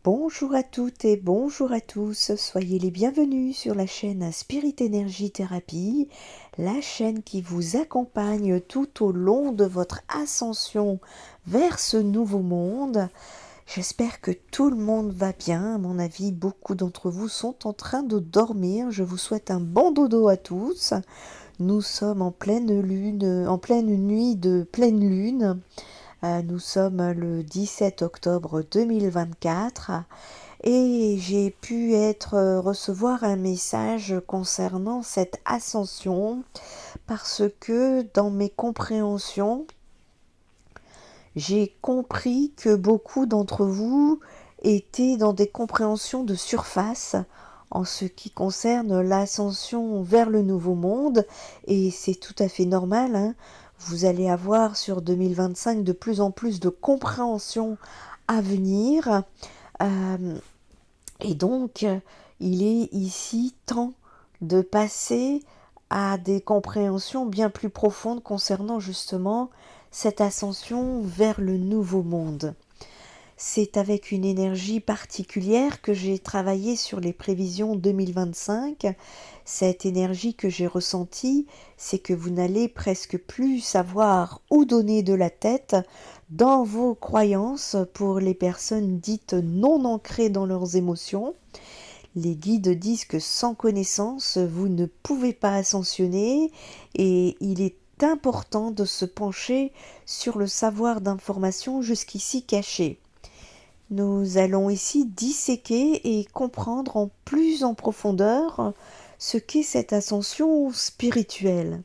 Bonjour à toutes et bonjour à tous, soyez les bienvenus sur la chaîne Spirit Energy Thérapie, la chaîne qui vous accompagne tout au long de votre ascension vers ce nouveau monde. J'espère que tout le monde va bien, à mon avis beaucoup d'entre vous sont en train de dormir, je vous souhaite un bon dodo à tous. Nous sommes en pleine lune, en pleine nuit de pleine lune. Nous sommes le 17 octobre 2024 et j'ai pu recevoir un message concernant cette ascension parce que dans mes compréhensions, j'ai compris que beaucoup d'entre vous étaient dans des compréhensions de surface en ce qui concerne l'ascension vers le nouveau monde, et c'est tout à fait normal, hein. Vous allez avoir sur 2025 de plus en plus de compréhension à venir. Euh, et donc, il est ici temps de passer à des compréhensions bien plus profondes concernant justement cette ascension vers le nouveau monde. C'est avec une énergie particulière que j'ai travaillé sur les prévisions 2025. Cette énergie que j'ai ressentie, c'est que vous n'allez presque plus savoir où donner de la tête dans vos croyances pour les personnes dites non ancrées dans leurs émotions. Les guides disent que sans connaissance, vous ne pouvez pas ascensionner et il est important de se pencher sur le savoir d'information jusqu'ici caché. Nous allons ici disséquer et comprendre plus en profondeur ce qu'est cette ascension spirituelle.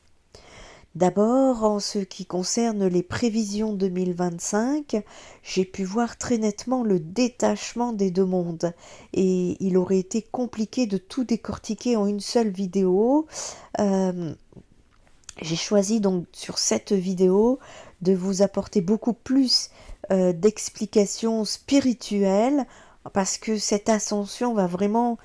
D'abord, en ce qui concerne les prévisions 2025, j'ai pu voir très nettement le détachement des deux mondes et il aurait été compliqué de tout décortiquer en une seule vidéo. Euh, j'ai choisi donc sur cette vidéo de vous apporter beaucoup plus d'explications spirituelles parce que cette ascension va vraiment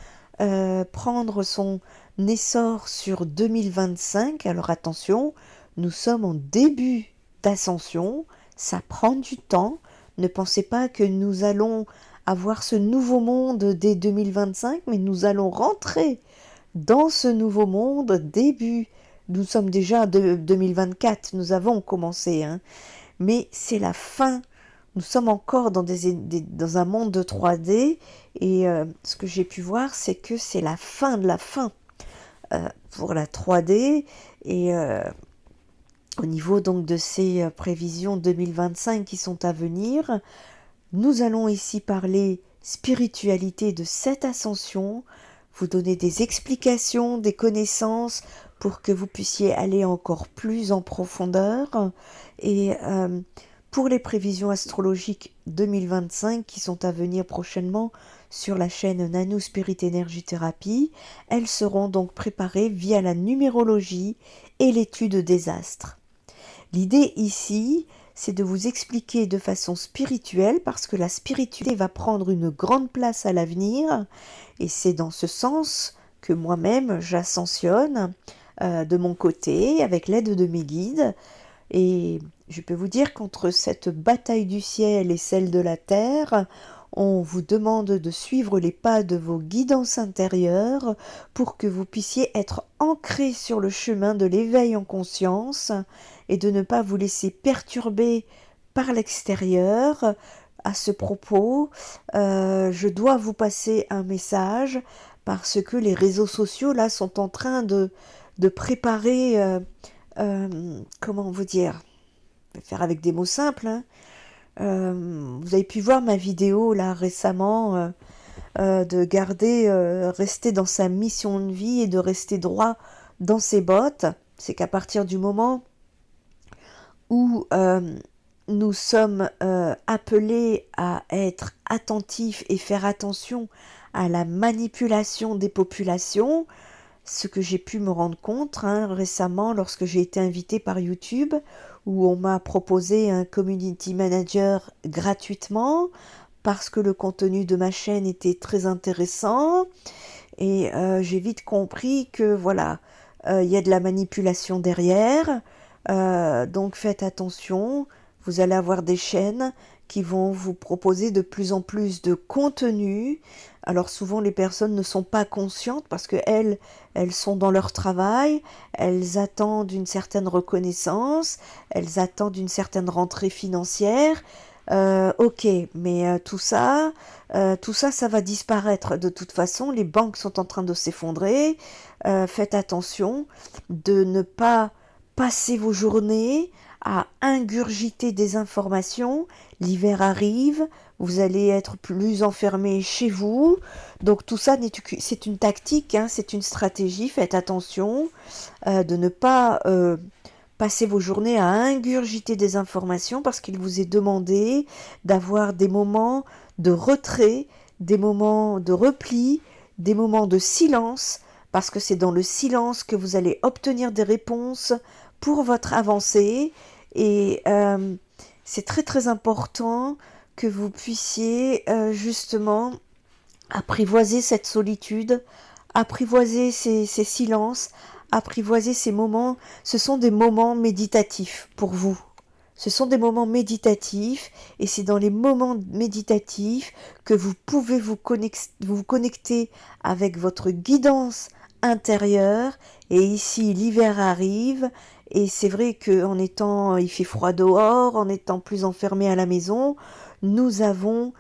prendre son essor sur 2025. Alors attention, nous sommes en début d'ascension, ça prend du temps. Ne pensez pas que nous allons avoir ce nouveau monde dès 2025, mais nous allons rentrer dans ce nouveau monde début. Nous sommes déjà de 2024, nous avons commencé, hein, mais c'est la fin. Nous sommes encore dans un monde de 3D et ce que j'ai pu voir, c'est que c'est la fin de la fin pour la 3D et au niveau donc de ces prévisions 2025 qui sont à venir, nous allons ici parler spiritualité de cette ascension, vous donner des explications, des connaissances pour que vous puissiez aller encore plus en profondeur. Et pour les prévisions astrologiques 2025 qui sont à venir prochainement sur la chaîne Nano Spirit Energy Therapy, elles seront donc préparées via la numérologie et l'étude des astres. L'idée ici, c'est de vous expliquer de façon spirituelle, parce que la spiritualité va prendre une grande place à l'avenir, et c'est dans ce sens que moi-même j'ascensionne de mon côté, avec l'aide de mes guides, et je peux vous dire qu'entre cette bataille du ciel et celle de la terre, on vous demande de suivre les pas de vos guidances intérieures pour que vous puissiez être ancré sur le chemin de l'éveil en conscience et de ne pas vous laisser perturber par l'extérieur. À ce propos, je dois vous passer un message parce que les réseaux sociaux là sont en train de préparer, comment vous dire, je vais faire avec des mots simples, hein. Vous avez pu voir ma vidéo là récemment de garder, rester dans sa mission de vie et de rester droit dans ses bottes. C'est qu'à partir du moment où nous sommes appelés à être attentifs et faire attention à la manipulation des populations, ce que j'ai pu me rendre compte récemment lorsque j'ai été invitée par YouTube, où on m'a proposé un community manager gratuitement parce que le contenu de ma chaîne était très intéressant, et j'ai vite compris que voilà, il y a de la manipulation derrière, donc faites attention. Vous allez avoir des chaînes qui vont vous proposer de plus en plus de contenu. Alors souvent les personnes ne sont pas conscientes parce que elles sont dans leur travail, elles attendent une certaine reconnaissance, elles attendent une certaine rentrée financière. Ok, mais ça va disparaître de toute façon. Les banques sont en train de s'effondrer. Faites attention de ne pas passer vos journées à ingurgiter des informations. L'hiver arrive, vous allez être plus enfermé chez vous. Donc tout ça, c'est une tactique, hein, c'est une stratégie. Faites attention de ne pas passer vos journées à ingurgiter des informations parce qu'il vous est demandé d'avoir des moments de retrait, des moments de repli, des moments de silence, parce que c'est dans le silence que vous allez obtenir des réponses pour votre avancée. Et c'est très très important que vous puissiez justement apprivoiser cette solitude, apprivoiser ces silences, apprivoiser ces moments. Ce sont des moments méditatifs pour vous. Ce sont des moments méditatifs et c'est dans les moments méditatifs que vous pouvez vous connecter avec votre guidance intérieure. Et ici, l'hiver arrive et c'est vrai qu'en étant, il fait froid dehors, en étant plus enfermé à la maison, nous avons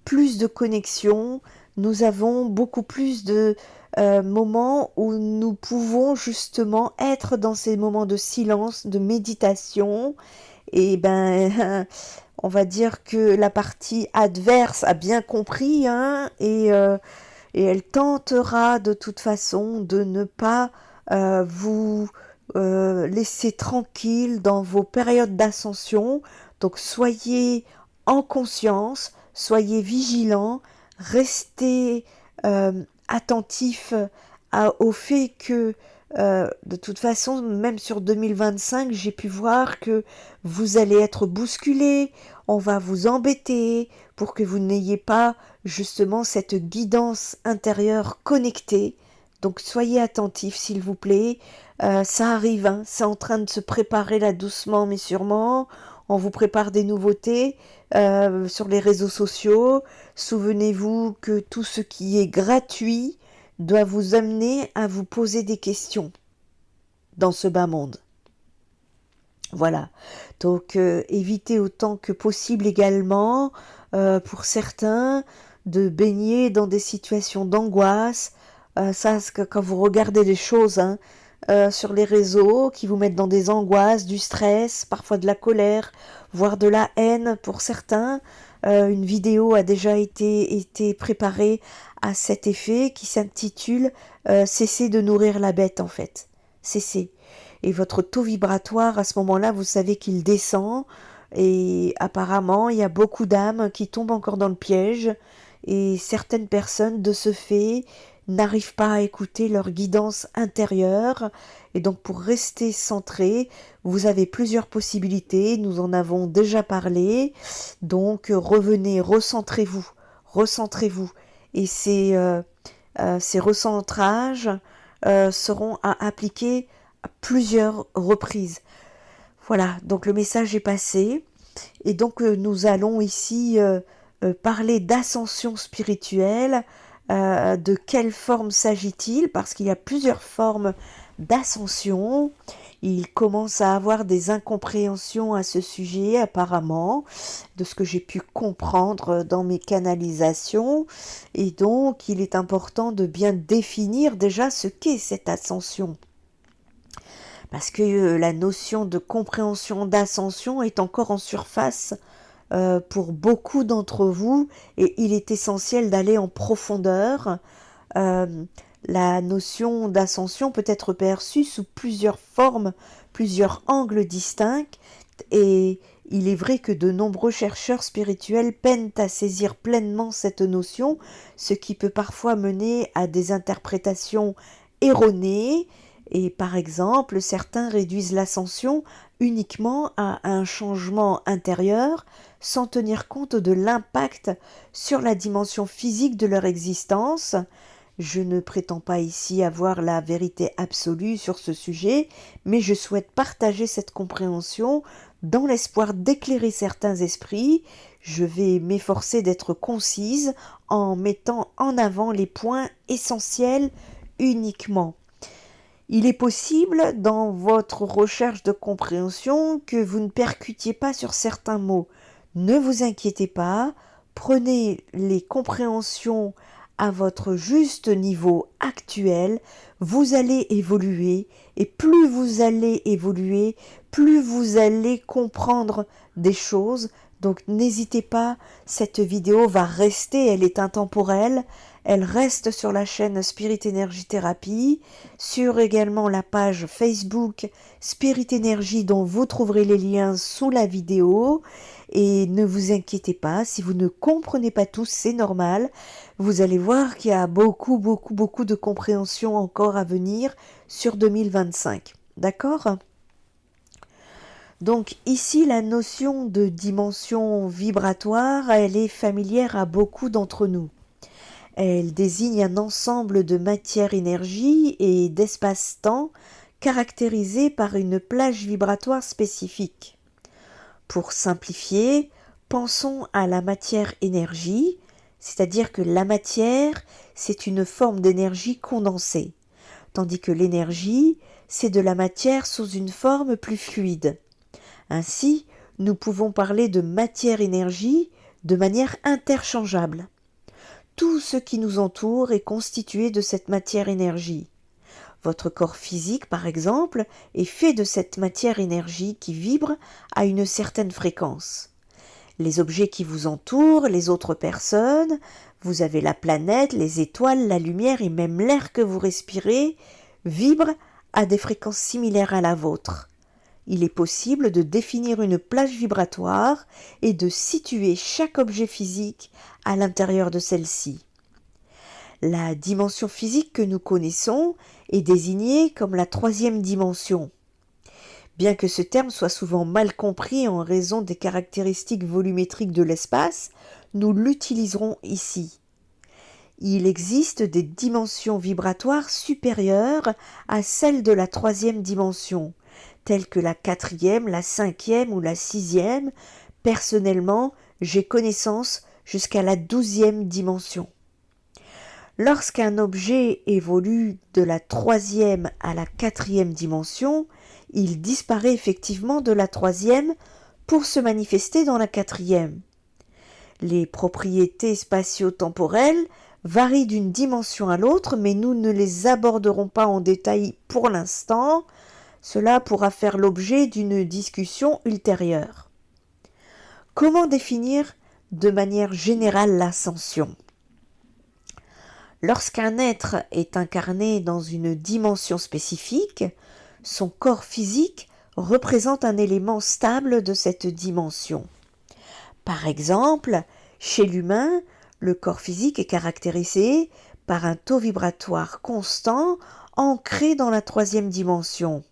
plus de connexion, nous avons beaucoup plus de moments où nous pouvons justement être dans ces moments de silence, de méditation. Et ben, on va dire que la partie adverse a bien compris, hein, et elle tentera de toute façon de ne pas vous laisser tranquille dans vos périodes d'ascension. Donc soyez en conscience, soyez vigilants, restez attentifs au fait que de toute façon, même sur 2025, j'ai pu voir que vous allez être bousculés, on va vous embêter pour que vous n'ayez pas justement cette guidance intérieure connectée. Donc soyez attentifs s'il vous plaît. Ça arrive, hein, c'est en train de se préparer là doucement mais sûrement. On vous prépare des nouveautés sur les réseaux sociaux. Souvenez-vous que tout ce qui est gratuit doit vous amener à vous poser des questions dans ce bas monde. Voilà, donc évitez autant que possible également, pour certains, de baigner dans des situations d'angoisse. Ça, c'est que quand vous regardez les choses hein, sur les réseaux qui vous mettent dans des angoisses, du stress, parfois de la colère, voire de la haine pour certains. Une vidéo a déjà été préparée à cet effet qui s'intitule Cessez de nourrir la bête en fait. Cessez. Et votre taux vibratoire à ce moment-là, vous savez qu'il descend et apparemment il y a beaucoup d'âmes qui tombent encore dans le piège et certaines personnes de ce fait n'arrivent pas à écouter leur guidance intérieure et donc pour rester centré, vous avez plusieurs possibilités, nous en avons déjà parlé, donc revenez, recentrez-vous et ces recentrages seront à appliquer à plusieurs reprises. Voilà, donc le message est passé et donc nous allons ici parler d'ascension spirituelle. De quelle forme s'agit-il? Parce qu'il y a plusieurs formes d'ascension. Il commence à avoir des incompréhensions à ce sujet apparemment, de ce que j'ai pu comprendre dans mes canalisations. Et donc il est important de bien définir déjà ce qu'est cette ascension. Parce que la notion de compréhension d'ascension est encore en surface pour beaucoup d'entre vous et il est essentiel d'aller en profondeur. La notion d'ascension peut être perçue sous plusieurs formes, plusieurs angles distincts et il est vrai que de nombreux chercheurs spirituels peinent à saisir pleinement cette notion, ce qui peut parfois mener à des interprétations erronées. Et par exemple, certains réduisent l'ascension uniquement à un changement intérieur sans tenir compte de l'impact sur la dimension physique de leur existence. Je ne prétends pas ici avoir la vérité absolue sur ce sujet, mais je souhaite partager cette compréhension Dans l'espoir d'éclairer certains esprits, je vais m'efforcer d'être concise en mettant en avant les points essentiels uniquement. Il est possible, dans votre recherche de compréhension, que vous ne percutiez pas sur certains mots. Ne vous inquiétez pas, prenez les compréhensions à votre juste niveau actuel, vous allez évoluer, et plus vous allez évoluer, plus vous allez comprendre des choses. Donc n'hésitez pas, cette vidéo va rester, elle est intemporelle, elle reste sur la chaîne Spirit Energy Thérapie, sur également la page Facebook Spirit Energy dont vous trouverez les liens sous la vidéo. Et ne vous inquiétez pas, si vous ne comprenez pas tout, c'est normal. Vous allez voir qu'il y a beaucoup de compréhension encore à venir sur 2025. D'accord ? Donc ici, la notion de dimension vibratoire, elle est familière à beaucoup d'entre nous. Elle désigne un ensemble de matière-énergie et d'espace-temps caractérisé par une plage vibratoire spécifique. Pour simplifier, pensons à la matière-énergie, c'est-à-dire que la matière, c'est une forme d'énergie condensée, tandis que l'énergie, c'est de la matière sous une forme plus fluide. Ainsi, nous pouvons parler de matière-énergie de manière interchangeable. Tout ce qui nous entoure est constitué de cette matière-énergie. Votre corps physique, par exemple, est fait de cette matière-énergie qui vibre à une certaine fréquence. Les objets qui vous entourent, les autres personnes, vous avez la planète, les étoiles, la lumière et même l'air que vous respirez, vibrent à des fréquences similaires à la vôtre. Il est possible de définir une plage vibratoire et de situer chaque objet physique à l'intérieur de celle-ci. La dimension physique que nous connaissons est désignée comme la troisième dimension. Bien que ce terme soit souvent mal compris en raison des caractéristiques volumétriques de l'espace, nous l'utiliserons ici. Il existe des dimensions vibratoires supérieures à celles de la troisième dimension, telles que la quatrième, la cinquième ou la sixième. Personnellement, j'ai connaissance jusqu'à la 12e dimension. Lorsqu'un objet évolue de la troisième à la quatrième dimension, il disparaît effectivement de la troisième pour se manifester dans la quatrième. Les propriétés spatio-temporelles varient d'une dimension à l'autre, mais nous ne les aborderons pas en détail pour l'instant. Cela pourra faire l'objet d'une discussion ultérieure. Comment définir de manière générale l'ascension ? Lorsqu'un être est incarné dans une dimension spécifique, son corps physique représente un élément stable de cette dimension. Par exemple, chez l'humain, le corps physique est caractérisé par un taux vibratoire constant ancré dans la troisième dimension.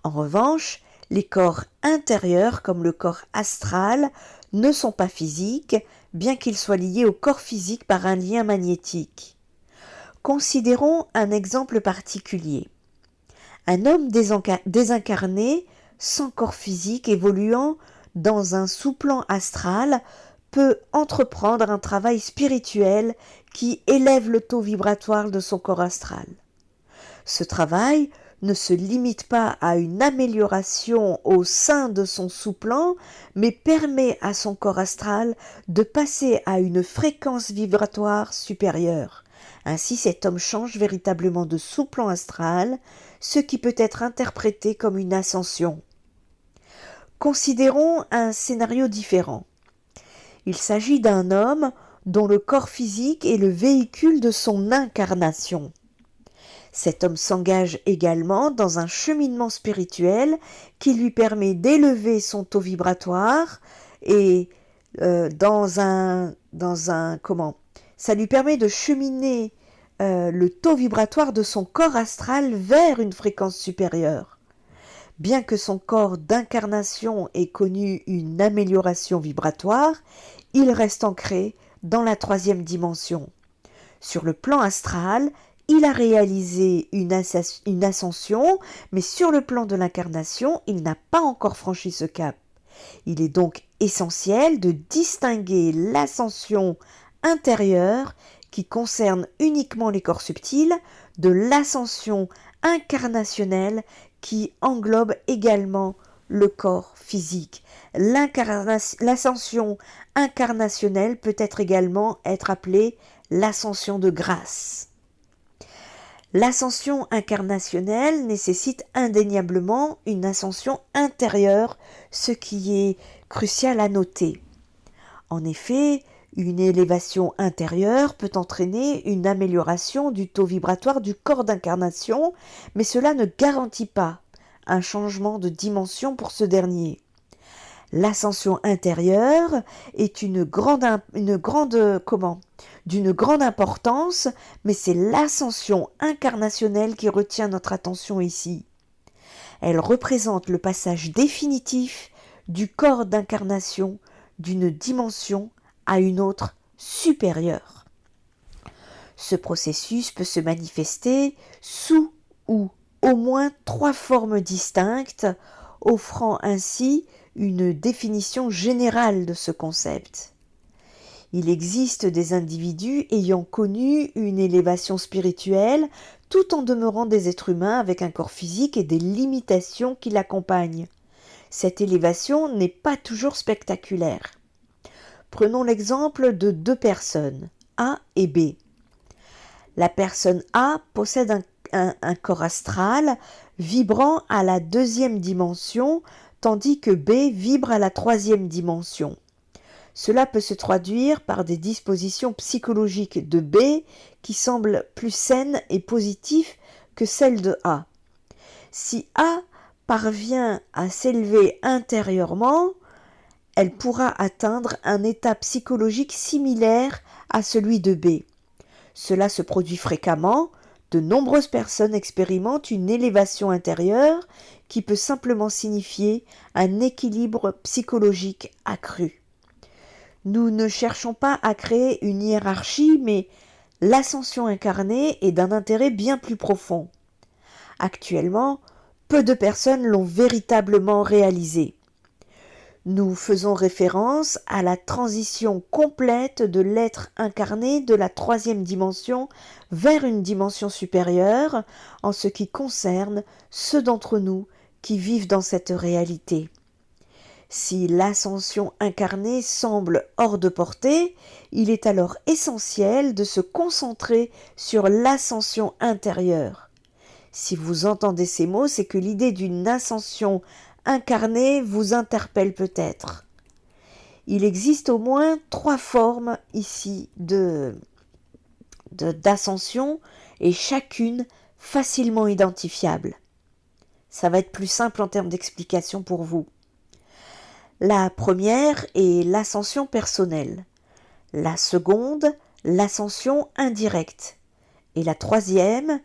En revanche, les corps intérieurs, comme le corps astral, ne sont pas physiques, bien qu'ils soient liés au corps physique par un lien magnétique. Considérons un exemple particulier. Un homme désincarné, sans corps physique, évoluant dans un sous-plan astral, peut entreprendre un travail spirituel qui élève le taux vibratoire de son corps astral. Ce travail ne se limite pas à une amélioration au sein de son sous-plan, mais permet à son corps astral de passer à une fréquence vibratoire supérieure. Ainsi, cet homme change véritablement de sous-plan astral, ce qui peut être interprété comme une ascension. Considérons un scénario différent. Il s'agit d'un homme dont le corps physique est le véhicule de son incarnation. Cet homme s'engage également dans un cheminement spirituel qui lui permet d'élever son taux vibratoire et ça lui permet de cheminer le taux vibratoire de son corps astral vers une fréquence supérieure. Bien que son corps d'incarnation ait connu une amélioration vibratoire, il reste ancré dans la troisième dimension. Sur le plan astral, il a réalisé une ascension, mais sur le plan de l'incarnation, il n'a pas encore franchi ce cap. Il est donc essentiel de distinguer l'ascension intérieure qui concerne uniquement les corps subtils de l'ascension incarnationnelle qui englobe également le corps physique. L'ascension incarnationnelle peut également être appelée l'ascension de grâce. L'ascension incarnationnelle nécessite indéniablement une ascension intérieure, ce qui est crucial à noter. En effet, une élévation intérieure peut entraîner une amélioration du taux vibratoire du corps d'incarnation, mais cela ne garantit pas un changement de dimension pour ce dernier. L'ascension intérieure est d'une grande importance, mais c'est l'ascension incarnationnelle qui retient notre attention ici. Elle représente le passage définitif du corps d'incarnation d'une dimension à une autre supérieure. Ce processus peut se manifester sous ou au moins 3 formes distinctes, offrant ainsi une définition générale de ce concept. Il existe des individus ayant connu une élévation spirituelle tout en demeurant des êtres humains avec un corps physique et des limitations qui l'accompagnent. Cette élévation n'est pas toujours spectaculaire. Prenons l'exemple de 2 personnes, A et B. La personne A possède un corps astral vibrant à la 2e dimension, tandis que B vibre à la 3e dimension. Cela peut se traduire par des dispositions psychologiques de B qui semblent plus saines et positives que celles de A. Si A parvient à s'élever intérieurement, elle pourra atteindre un état psychologique similaire à celui de B. Cela se produit fréquemment. De nombreuses personnes expérimentent une élévation intérieure qui peut simplement signifier un équilibre psychologique accru. Nous ne cherchons pas à créer une hiérarchie, mais l'ascension incarnée est d'un intérêt bien plus profond. Actuellement, peu de personnes l'ont véritablement réalisé. Nous faisons référence à la transition complète de l'être incarné de la 3e dimension vers une dimension supérieure en ce qui concerne ceux d'entre nous qui vivent dans cette réalité. Si l'ascension incarnée semble hors de portée, il est alors essentiel de se concentrer sur l'ascension intérieure. Si vous entendez ces mots, c'est que l'idée d'une ascension incarnée vous interpelle peut-être. Il existe au moins 3 formes ici d'ascension et chacune facilement identifiable. Ça va être plus simple en termes d'explication pour vous. La première est l'ascension personnelle. La seconde, l'ascension indirecte. Et la troisième,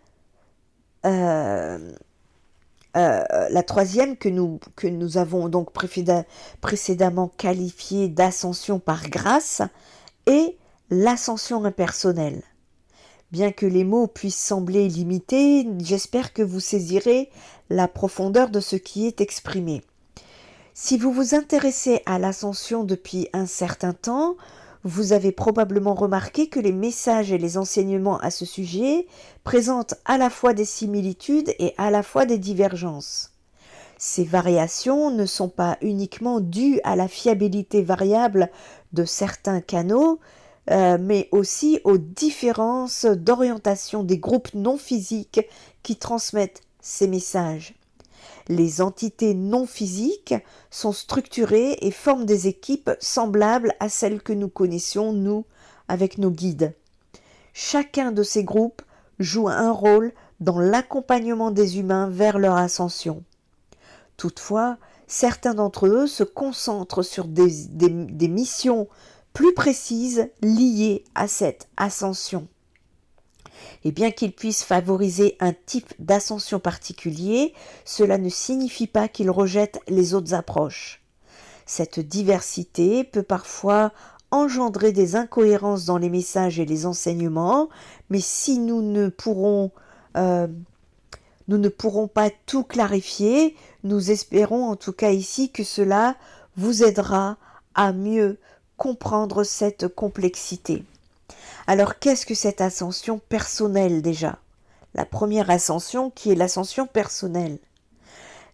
que nous avons donc précédemment qualifiée d'ascension par grâce, est l'ascension impersonnelle. Bien que les mots puissent sembler limités, j'espère que vous saisirez la profondeur de ce qui est exprimé. Si vous vous intéressez à l'ascension depuis un certain temps, vous avez probablement remarqué que les messages et les enseignements à ce sujet présentent à la fois des similitudes et à la fois des divergences. Ces variations ne sont pas uniquement dues à la fiabilité variable de certains canaux, mais aussi aux différences d'orientation des groupes non physiques qui transmettent ces messages. Les entités non physiques sont structurées et forment des équipes semblables à celles que nous connaissions, nous, avec nos guides. Chacun de ces groupes joue un rôle dans l'accompagnement des humains vers leur ascension. Toutefois, certains d'entre eux se concentrent sur des missions plus précises liées à cette ascension. Et bien qu'ils puissent favoriser un type d'ascension particulier, cela ne signifie pas qu'ils rejettent les autres approches. Cette diversité peut parfois engendrer des incohérences dans les messages et les enseignements, mais si nous ne pourrons pas tout clarifier, nous espérons en tout cas ici que cela vous aidera à mieux comprendre cette complexité. Alors qu'est-ce que cette ascension personnelle déjà? La première ascension qui est l'ascension personnelle.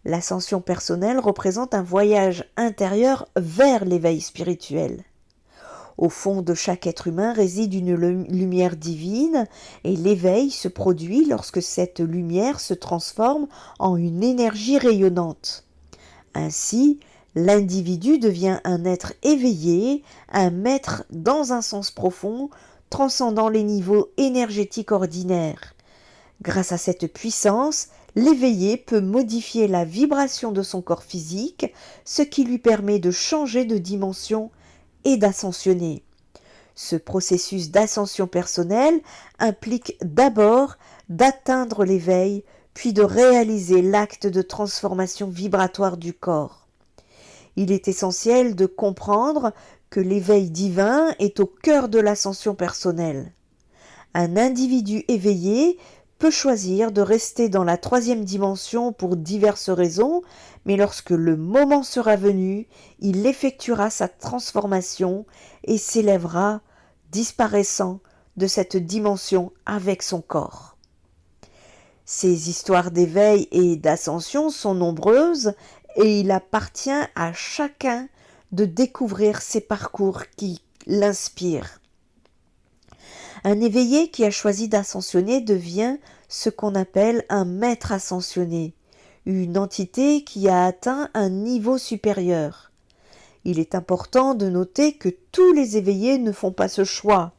L'ascension personnelle représente un voyage intérieur vers l'éveil spirituel. Au fond de chaque être humain réside une lumière divine et l'éveil se produit lorsque cette lumière se transforme en une énergie rayonnante. Ainsi, l'individu devient un être éveillé, un maître dans un sens profond, transcendant les niveaux énergétiques ordinaires. Grâce à cette puissance, l'éveillé peut modifier la vibration de son corps physique, ce qui lui permet de changer de dimension et d'ascensionner. Ce processus d'ascension personnelle implique d'abord d'atteindre l'éveil, puis de réaliser l'acte de transformation vibratoire du corps. Il est essentiel de comprendre que l'éveil divin est au cœur de l'ascension personnelle. Un individu éveillé peut choisir de rester dans la troisième dimension pour diverses raisons, mais lorsque le moment sera venu, il effectuera sa transformation et s'élèvera, disparaissant de cette dimension avec son corps. Ces histoires d'éveil et d'ascension sont nombreuses et il appartient à chacun de découvrir ces parcours qui l'inspirent. Un éveillé qui a choisi d'ascensionner devient ce qu'on appelle un maître ascensionné, une entité qui a atteint un niveau supérieur. Il est important de noter que tous les éveillés ne font pas ce choix.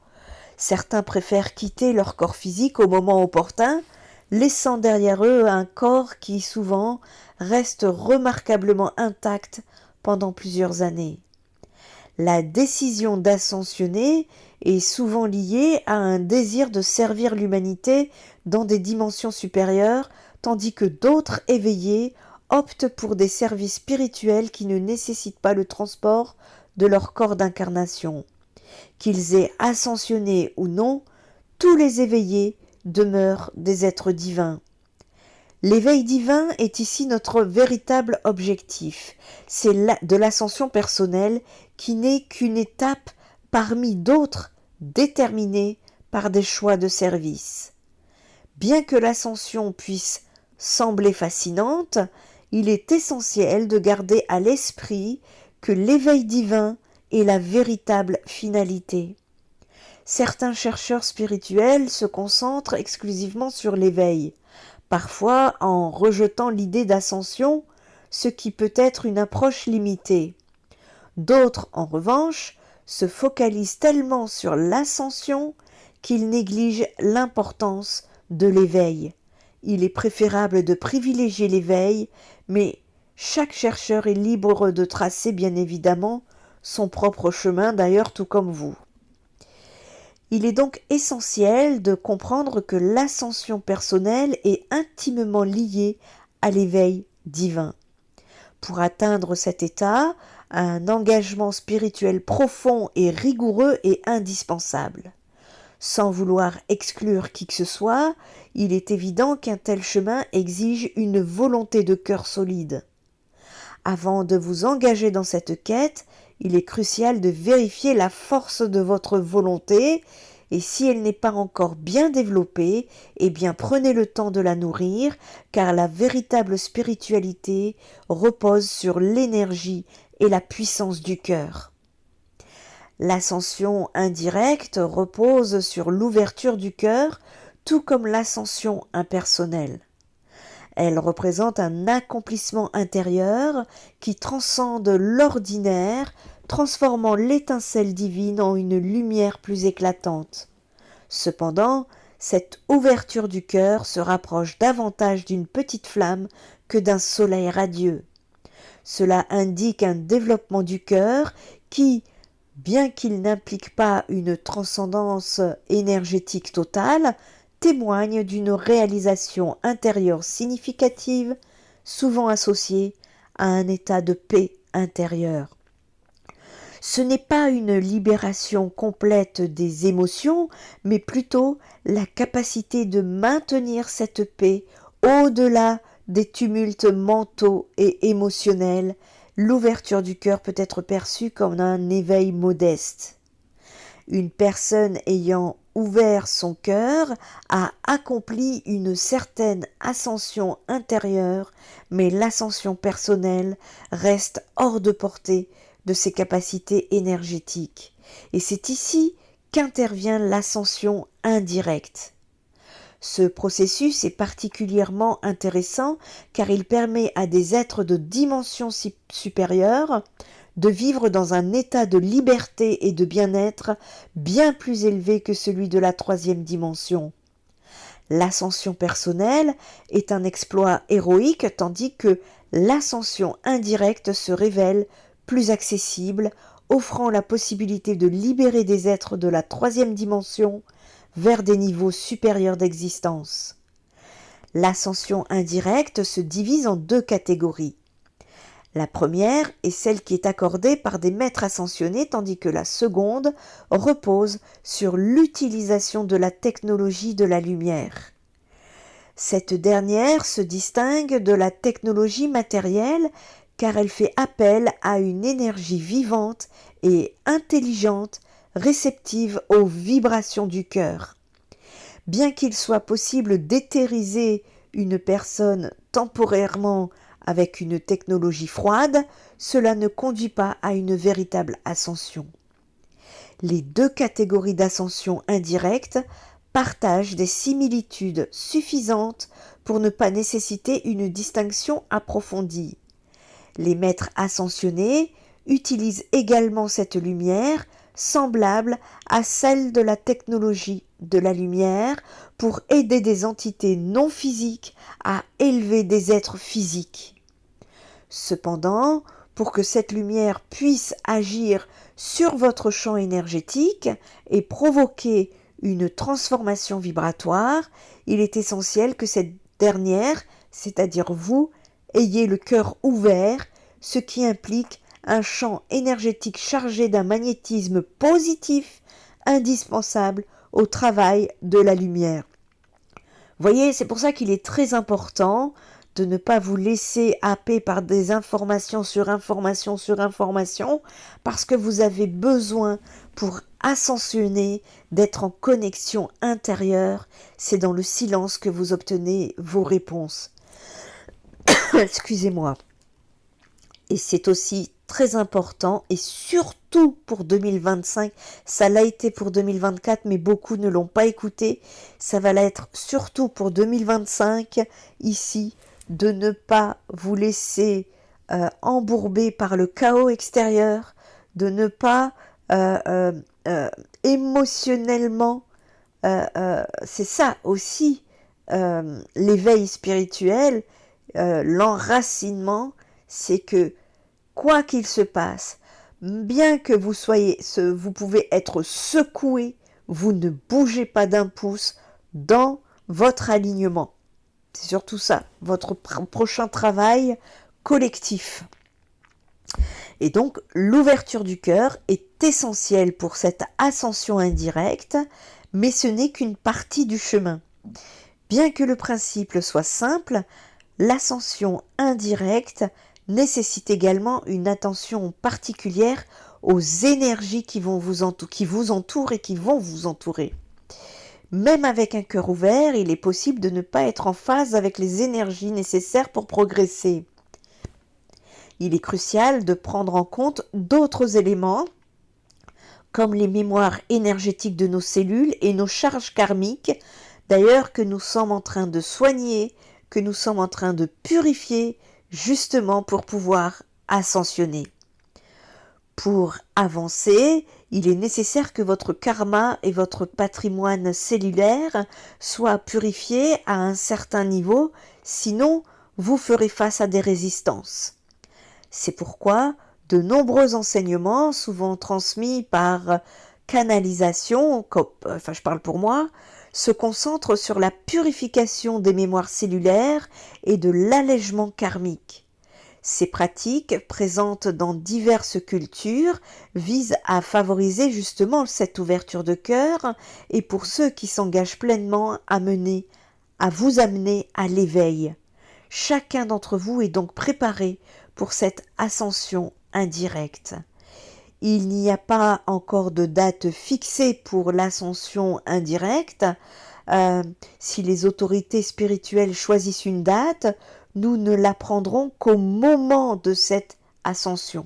Certains préfèrent quitter leur corps physique au moment opportun, laissant derrière eux un corps qui souvent reste remarquablement intact pendant plusieurs années. La décision d'ascensionner est souvent liée à un désir de servir l'humanité dans des dimensions supérieures, tandis que d'autres éveillés optent pour des services spirituels qui ne nécessitent pas le transport de leur corps d'incarnation. Qu'ils aient ascensionné ou non, tous les éveillés demeurent des êtres divins. L'éveil divin est ici notre véritable objectif. C'est de l'ascension personnelle qui n'est qu'une étape parmi d'autres déterminées par des choix de service. Bien que l'ascension puisse sembler fascinante, il est essentiel de garder à l'esprit que l'éveil divin est la véritable finalité. Certains chercheurs spirituels se concentrent exclusivement sur l'éveil, parfois en rejetant l'idée d'ascension, ce qui peut être une approche limitée. D'autres, en revanche, se focalisent tellement sur l'ascension qu'ils négligent l'importance de l'éveil. Il est préférable de privilégier l'éveil, mais chaque chercheur est libre de tracer bien évidemment son propre chemin, d'ailleurs tout comme vous. Il est donc essentiel de comprendre que l'ascension personnelle est intimement liée à l'éveil divin. Pour atteindre cet état, un engagement spirituel profond et rigoureux est indispensable. Sans vouloir exclure qui que ce soit, il est évident qu'un tel chemin exige une volonté de cœur solide. Avant de vous engager dans cette quête, il est crucial de vérifier la force de votre volonté et si elle n'est pas encore bien développée, eh bien prenez le temps de la nourrir car la véritable spiritualité repose sur l'énergie et la puissance du cœur. L'ascension indirecte repose sur l'ouverture du cœur, tout comme l'ascension impersonnelle. Elle représente un accomplissement intérieur qui transcende l'ordinaire, transformant l'étincelle divine en une lumière plus éclatante. Cependant, cette ouverture du cœur se rapproche davantage d'une petite flamme que d'un soleil radieux. Cela indique un développement du cœur qui, bien qu'il n'implique pas une transcendance énergétique totale, témoigne d'une réalisation intérieure significative, souvent associée à un état de paix intérieure. Ce n'est pas une libération complète des émotions, mais plutôt la capacité de maintenir cette paix au-delà des tumultes mentaux et émotionnels l'ouverture du cœur peut être perçue comme un éveil modeste. Une personne ayant ouvert son cœur a accompli une certaine ascension intérieure, mais l'ascension personnelle reste hors de portée de ses capacités énergétiques. Et c'est ici qu'intervient l'ascension indirecte. Ce processus est particulièrement intéressant car il permet à des êtres de dimension supérieure de vivre dans un état de liberté et de bien-être bien plus élevé que celui de la troisième dimension. L'ascension personnelle est un exploit héroïque tandis que l'ascension indirecte se révèle plus accessible, offrant la possibilité de libérer des êtres de la troisième dimension vers des niveaux supérieurs d'existence. L'ascension indirecte se divise en deux catégories. La première est celle qui est accordée par des maîtres ascensionnés, tandis que la seconde repose sur l'utilisation de la technologie de la lumière. Cette dernière se distingue de la technologie matérielle car elle fait appel à une énergie vivante et intelligente, réceptive aux vibrations du cœur. Bien qu'il soit possible d'éthériser une personne temporairement avec une technologie froide, cela ne conduit pas à une véritable ascension. Les deux catégories d'ascension indirecte partagent des similitudes suffisantes pour ne pas nécessiter une distinction approfondie. Les maîtres ascensionnés utilisent également cette lumière semblable à celle de la technologie de la lumière pour aider des entités non physiques à élever des êtres physiques. Cependant, pour que cette lumière puisse agir sur votre champ énergétique et provoquer une transformation vibratoire, il est essentiel que cette dernière, c'est-à-dire vous, ayez le cœur ouvert, ce qui implique un champ énergétique chargé d'un magnétisme positif indispensable au travail de la lumière. Voyez, c'est pour ça qu'il est très important de ne pas vous laisser happer par des informations sur informations sur informations, parce que vous avez besoin pour ascensionner d'être en connexion intérieure. C'est dans le silence que vous obtenez vos réponses. Excusez-moi. Et c'est aussi très important, et surtout pour 2025, ça l'a été pour 2024, mais beaucoup ne l'ont pas écouté, ça va l'être surtout pour 2025, ici, de ne pas vous laisser embourber par le chaos extérieur, de ne pas émotionnellement, c'est ça aussi, l'éveil spirituel, l'enracinement, c'est que quoi qu'il se passe, bien que vous pouvez être secoué, vous ne bougez pas d'un pouce dans votre alignement. C'est surtout ça, votre prochain travail collectif. Et donc, l'ouverture du cœur est essentielle pour cette ascension indirecte, mais ce n'est qu'une partie du chemin. Bien que le principe soit simple, l'ascension indirecte nécessite également une attention particulière aux énergies qui vous entourent et qui vont vous entourer. Même avec un cœur ouvert, il est possible de ne pas être en phase avec les énergies nécessaires pour progresser. Il est crucial de prendre en compte d'autres éléments, comme les mémoires énergétiques de nos cellules et nos charges karmiques, d'ailleurs que nous sommes en train de soigner, que nous sommes en train de purifier, justement pour pouvoir ascensionner. Pour avancer, il est nécessaire que votre karma et votre patrimoine cellulaire soient purifiés à un certain niveau, sinon vous ferez face à des résistances. C'est pourquoi de nombreux enseignements, souvent transmis par canalisation, je parle pour moi, se concentrent sur la purification des mémoires cellulaires et de l'allègement karmique. Ces pratiques, présentes dans diverses cultures, visent à favoriser justement cette ouverture de cœur et pour ceux qui s'engagent pleinement à vous amener à l'éveil. Chacun d'entre vous est donc préparé pour cette ascension indirecte. Il n'y a pas encore de date fixée pour l'ascension indirecte. Si les autorités spirituelles choisissent une date, nous ne l'apprendrons qu'au moment de cette ascension.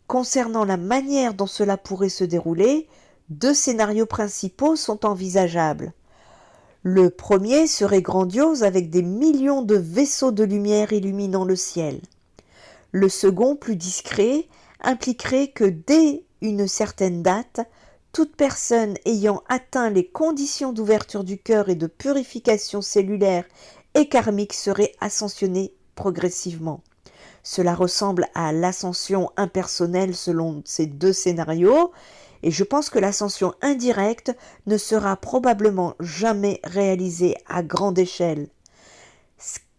Concernant la manière dont cela pourrait se dérouler, 2 scénarios principaux sont envisageables. Le premier serait grandiose avec des millions de vaisseaux de lumière illuminant le ciel. Le second, plus discret, impliquerait que dès une certaine date, toute personne ayant atteint les conditions d'ouverture du cœur et de purification cellulaire et karmique serait ascensionnée progressivement. Cela ressemble à l'ascension impersonnelle selon ces 2 scénarios, et je pense que l'ascension indirecte ne sera probablement jamais réalisée à grande échelle.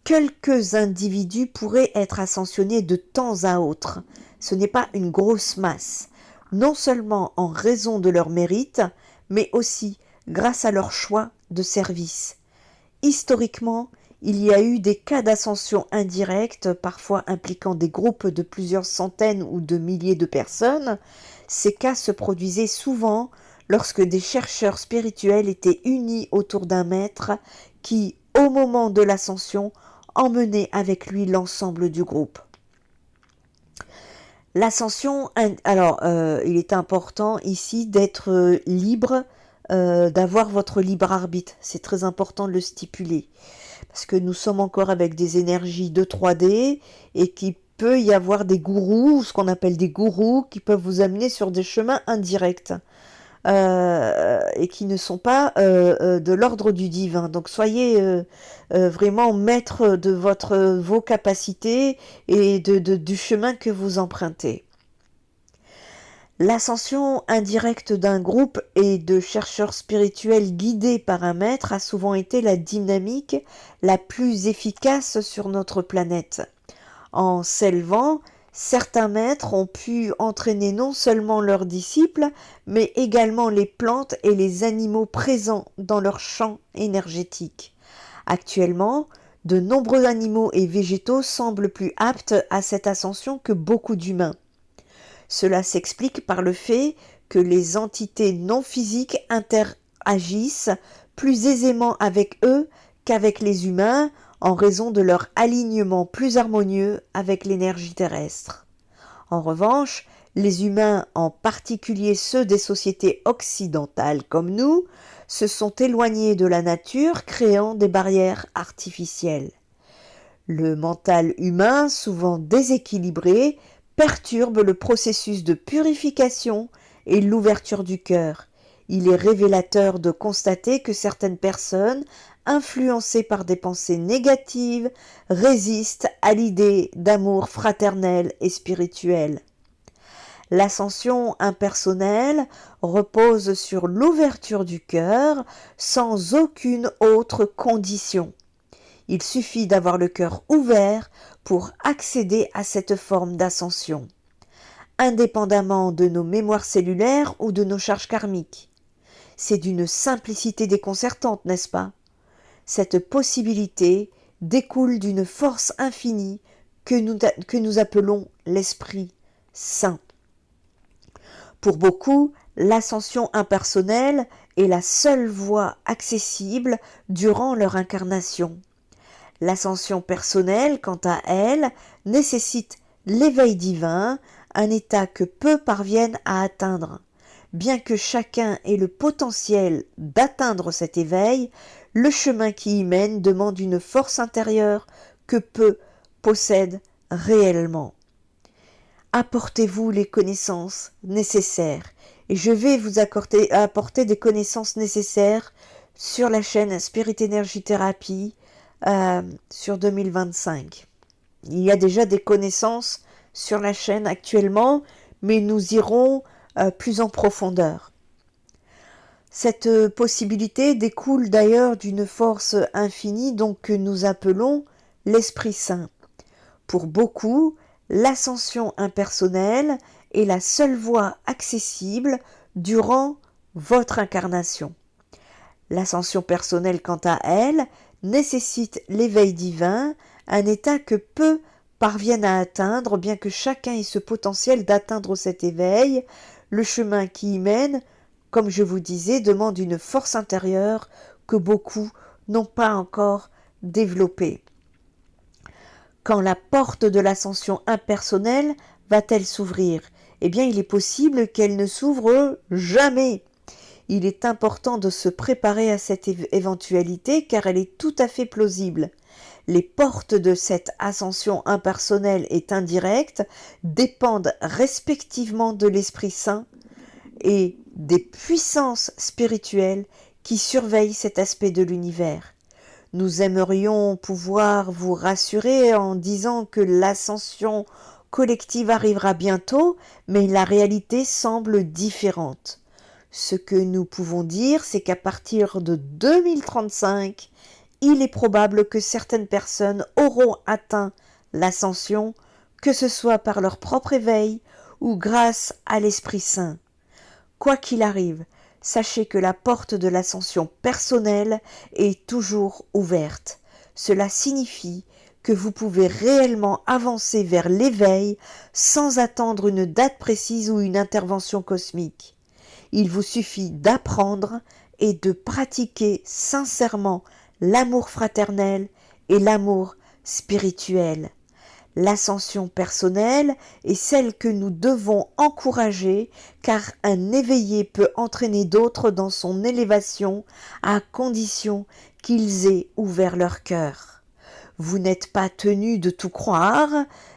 Quelques individus pourraient être ascensionnés de temps à autre. Ce n'est pas une grosse masse, non seulement en raison de leur mérite, mais aussi grâce à leur choix de service. Historiquement, il y a eu des cas d'ascension indirecte, parfois impliquant des groupes de plusieurs centaines ou de milliers de personnes. Ces cas se produisaient souvent lorsque des chercheurs spirituels étaient unis autour d'un maître qui, au moment de l'ascension, emmenait avec lui l'ensemble du groupe. L'ascension, il est important ici d'être libre, d'avoir votre libre arbitre. C'est très important de le stipuler. Parce que nous sommes encore avec des énergies de 3D et qu'il peut y avoir des gourous, ce qu'on appelle des gourous, qui peuvent vous amener sur des chemins indirects et qui ne sont pas de l'ordre du divin. Donc soyez vraiment maître de vos capacités et du chemin que vous empruntez. L'ascension indirecte d'un groupe et de chercheurs spirituels guidés par un maître a souvent été la dynamique la plus efficace sur notre planète. En s'élevant, certains maîtres ont pu entraîner non seulement leurs disciples, mais également les plantes et les animaux présents dans leur champ énergétique. Actuellement, de nombreux animaux et végétaux semblent plus aptes à cette ascension que beaucoup d'humains. Cela s'explique par le fait que les entités non physiques interagissent plus aisément avec eux qu'avec les humains en raison de leur alignement plus harmonieux avec l'énergie terrestre. En revanche, les humains, en particulier ceux des sociétés occidentales comme nous, se sont éloignés de la nature, créant des barrières artificielles. Le mental humain, souvent déséquilibré, perturbe le processus de purification et l'ouverture du cœur. Il est révélateur de constater que certaines personnes, influencées par des pensées négatives, résistent à l'idée d'amour fraternel et spirituel. L'ascension impersonnelle repose sur l'ouverture du cœur sans aucune autre condition. Il suffit d'avoir le cœur ouvert pour accéder à cette forme d'ascension, indépendamment de nos mémoires cellulaires ou de nos charges karmiques. C'est d'une simplicité déconcertante, n'est-ce pas? Cette possibilité découle d'une force infinie que nous appelons l'Esprit Saint. Pour beaucoup, l'ascension impersonnelle est la seule voie accessible durant leur incarnation. L'ascension personnelle, quant à elle, nécessite l'éveil divin, un état que peu parviennent à atteindre. Bien que chacun ait le potentiel d'atteindre cet éveil, le chemin qui y mène demande une force intérieure que peu possèdent réellement. Apportez-vous les connaissances nécessaires et je vais vous apporter des connaissances nécessaires sur la chaîne Spirit Energy Therapy sur 2025. Il y a déjà des connaissances sur la chaîne actuellement, mais nous irons plus en profondeur. Cette possibilité découle d'ailleurs d'une force infinie donc que nous appelons l'Esprit Saint. Pour beaucoup, l'ascension impersonnelle est la seule voie accessible durant votre incarnation. L'ascension personnelle, quant à elle, nécessite l'éveil divin, un état que peu parviennent à atteindre, bien que chacun ait ce potentiel d'atteindre cet éveil. Le chemin qui y mène, comme je vous disais, demande une force intérieure que beaucoup n'ont pas encore développée. Quand la porte de l'ascension impersonnelle va-t-elle s'ouvrir? Eh bien, il est possible qu'elle ne s'ouvre jamais. Il est important de se préparer à cette éventualité car elle est tout à fait plausible. Les portes de cette ascension impersonnelle et indirecte dépendent respectivement de l'Esprit Saint et des puissances spirituelles qui surveillent cet aspect de l'univers. Nous aimerions pouvoir vous rassurer en disant que l'ascension collective arrivera bientôt, mais la réalité semble différente. Ce que nous pouvons dire, c'est qu'à partir de 2035, il est probable que certaines personnes auront atteint l'ascension, que ce soit par leur propre éveil ou grâce à l'Esprit Saint. Quoi qu'il arrive, sachez que la porte de l'ascension personnelle est toujours ouverte. Cela signifie que vous pouvez réellement avancer vers l'éveil sans attendre une date précise ou une intervention cosmique. Il vous suffit d'apprendre et de pratiquer sincèrement l'amour fraternel et l'amour spirituel. L'ascension personnelle est celle que nous devons encourager car un éveillé peut entraîner d'autres dans son élévation à condition qu'ils aient ouvert leur cœur. Vous n'êtes pas tenu de tout croire,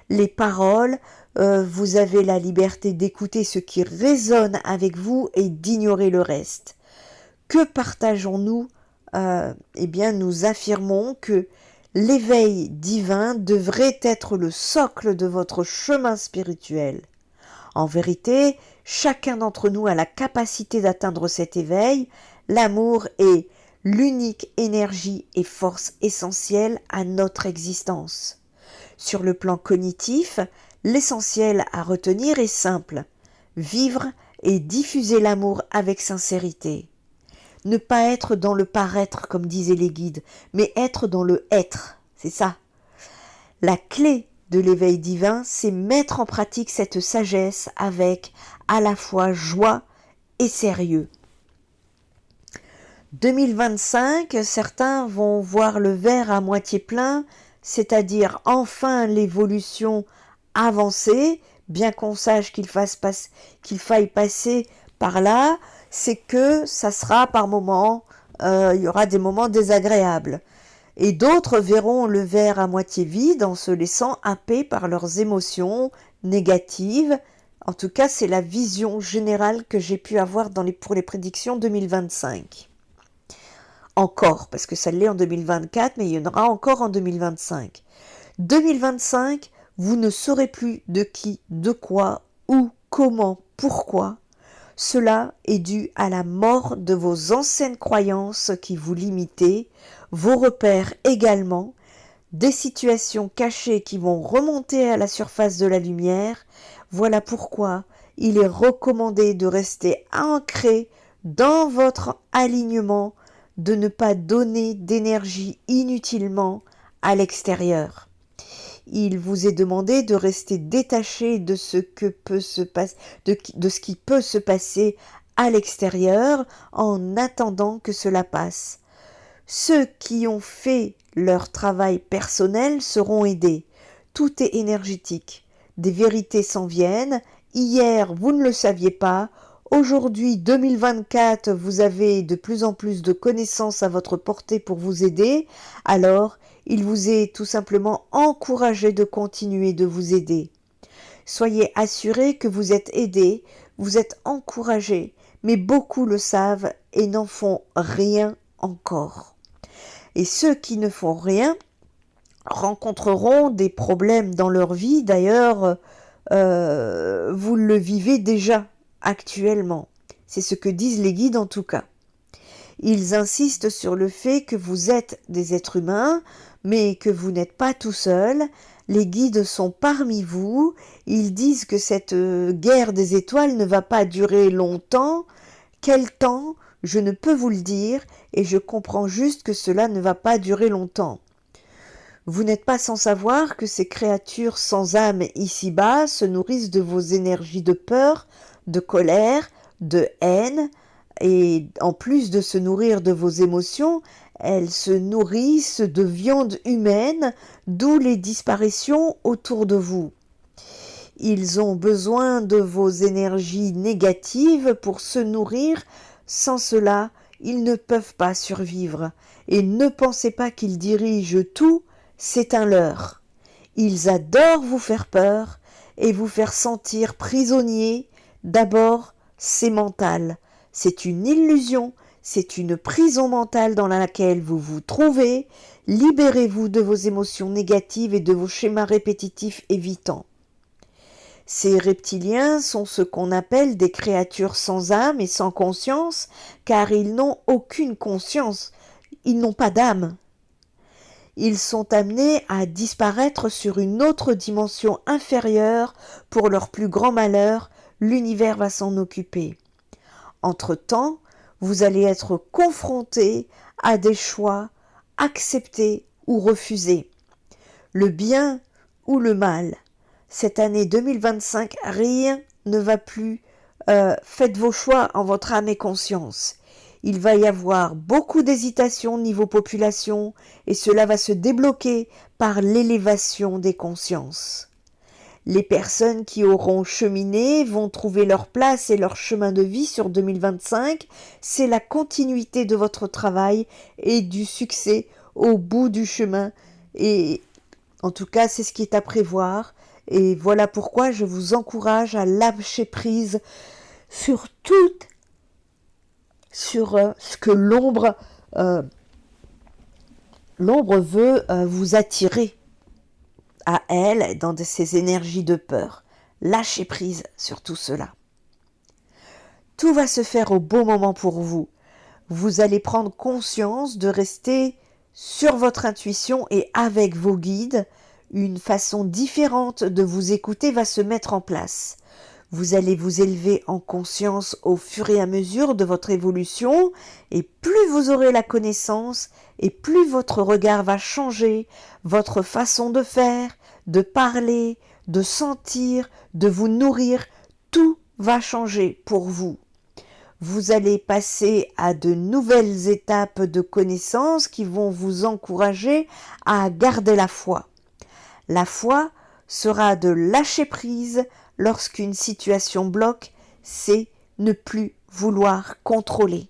les paroles, vous avez la liberté d'écouter ce qui résonne avec vous et d'ignorer le reste. Que partageons-nous? Eh bien, nous affirmons que l'éveil divin devrait être le socle de votre chemin spirituel. En vérité, chacun d'entre nous a la capacité d'atteindre cet éveil. L'amour est l'unique énergie et force essentielle à notre existence. Sur le plan cognitif, l'essentiel à retenir est simple: vivre et diffuser l'amour avec sincérité. Ne pas être dans le paraître, comme disaient les guides, mais être dans le être. C'est ça. La clé de l'éveil divin, c'est mettre en pratique cette sagesse avec à la fois joie et sérieux. 2025, certains vont voir le verre à moitié plein, c'est-à-dire enfin l'évolution avancée, bien qu'on sache qu'il faille passer par là, c'est que ça sera par moments, il y aura des moments désagréables. Et d'autres verront le verre à moitié vide en se laissant happer par leurs émotions négatives. En tout cas, c'est la vision générale que j'ai pu avoir pour les prédictions 2025. Encore, parce que ça l'est en 2024, mais il y en aura encore en 2025. 2025, vous ne saurez plus de qui, de quoi, où, comment, pourquoi. Cela est dû à la mort de vos anciennes croyances qui vous limitaient, vos repères également, des situations cachées qui vont remonter à la surface de la lumière. Voilà pourquoi il est recommandé de rester ancré dans votre alignement, de ne pas donner d'énergie inutilement à l'extérieur. Il vous est demandé de rester détaché de ce qui peut se passer à l'extérieur en attendant que cela passe. Ceux qui ont fait leur travail personnel seront aidés. Tout est énergétique. Des vérités s'en viennent. Hier, vous ne le saviez pas. Aujourd'hui, 2024, vous avez de plus en plus de connaissances à votre portée pour vous aider. Alors, il vous est tout simplement encouragé de continuer de vous aider. Soyez assurés que vous êtes aidés, vous êtes encouragés, mais beaucoup le savent et n'en font rien encore. Et ceux qui ne font rien rencontreront des problèmes dans leur vie. D'ailleurs, vous le vivez déjà actuellement. C'est ce que disent les guides en tout cas. Ils insistent sur le fait que vous êtes des êtres humains, mais que vous n'êtes pas tout seul. Les guides sont parmi vous. Ils disent que cette guerre des étoiles ne va pas durer longtemps. Quel temps? Je ne peux vous le dire, et je comprends juste que cela ne va pas durer longtemps. Vous n'êtes pas sans savoir que ces créatures sans âme ici-bas se nourrissent de vos énergies de peur, de colère, de haine, et en plus de se nourrir de vos émotions, elles se nourrissent de viande humaine, d'où les disparitions autour de vous. Ils ont besoin de vos énergies négatives pour se nourrir. Sans cela, ils ne peuvent pas survivre. Et ne pensez pas qu'ils dirigent tout, c'est un leurre. Ils adorent vous faire peur et vous faire sentir prisonnier. D'abord, c'est mental. C'est une illusion, c'est une prison mentale dans laquelle vous vous trouvez. Libérez-vous de vos émotions négatives et de vos schémas répétitifs évitants. Ces reptiliens sont ce qu'on appelle des créatures sans âme et sans conscience, car ils n'ont aucune conscience, ils n'ont pas d'âme. Ils sont amenés à disparaître sur une autre dimension inférieure pour leur plus grand malheur, l'univers va s'en occuper. Entre-temps, vous allez être confrontés à des choix, acceptés ou refusés. Le bien ou le mal. Cette année 2025, rien ne va plus. Faites vos choix en votre âme et conscience. Il va y avoir beaucoup d'hésitation niveau population et cela va se débloquer par l'élévation des consciences. Les personnes qui auront cheminé vont trouver leur place et leur chemin de vie sur 2025. C'est la continuité de votre travail et du succès au bout du chemin. Et en tout cas, c'est ce qui est à prévoir. Et voilà pourquoi je vous encourage à lâcher prise sur ce que l'ombre veut vous attirer à elle dans ces énergies de peur. Lâchez prise sur tout cela. Tout va se faire au bon moment pour vous. Vous allez prendre conscience de rester sur votre intuition et avec vos guides. Une façon différente de vous écouter va se mettre en place. Vous allez vous élever en conscience au fur et à mesure de votre évolution et plus vous aurez la connaissance et plus votre regard va changer, votre façon de faire, de parler, de sentir, de vous nourrir, tout va changer pour vous. Vous allez passer à de nouvelles étapes de connaissance qui vont vous encourager à garder la foi. La foi sera de lâcher prise lorsqu'une situation bloque, c'est ne plus vouloir contrôler.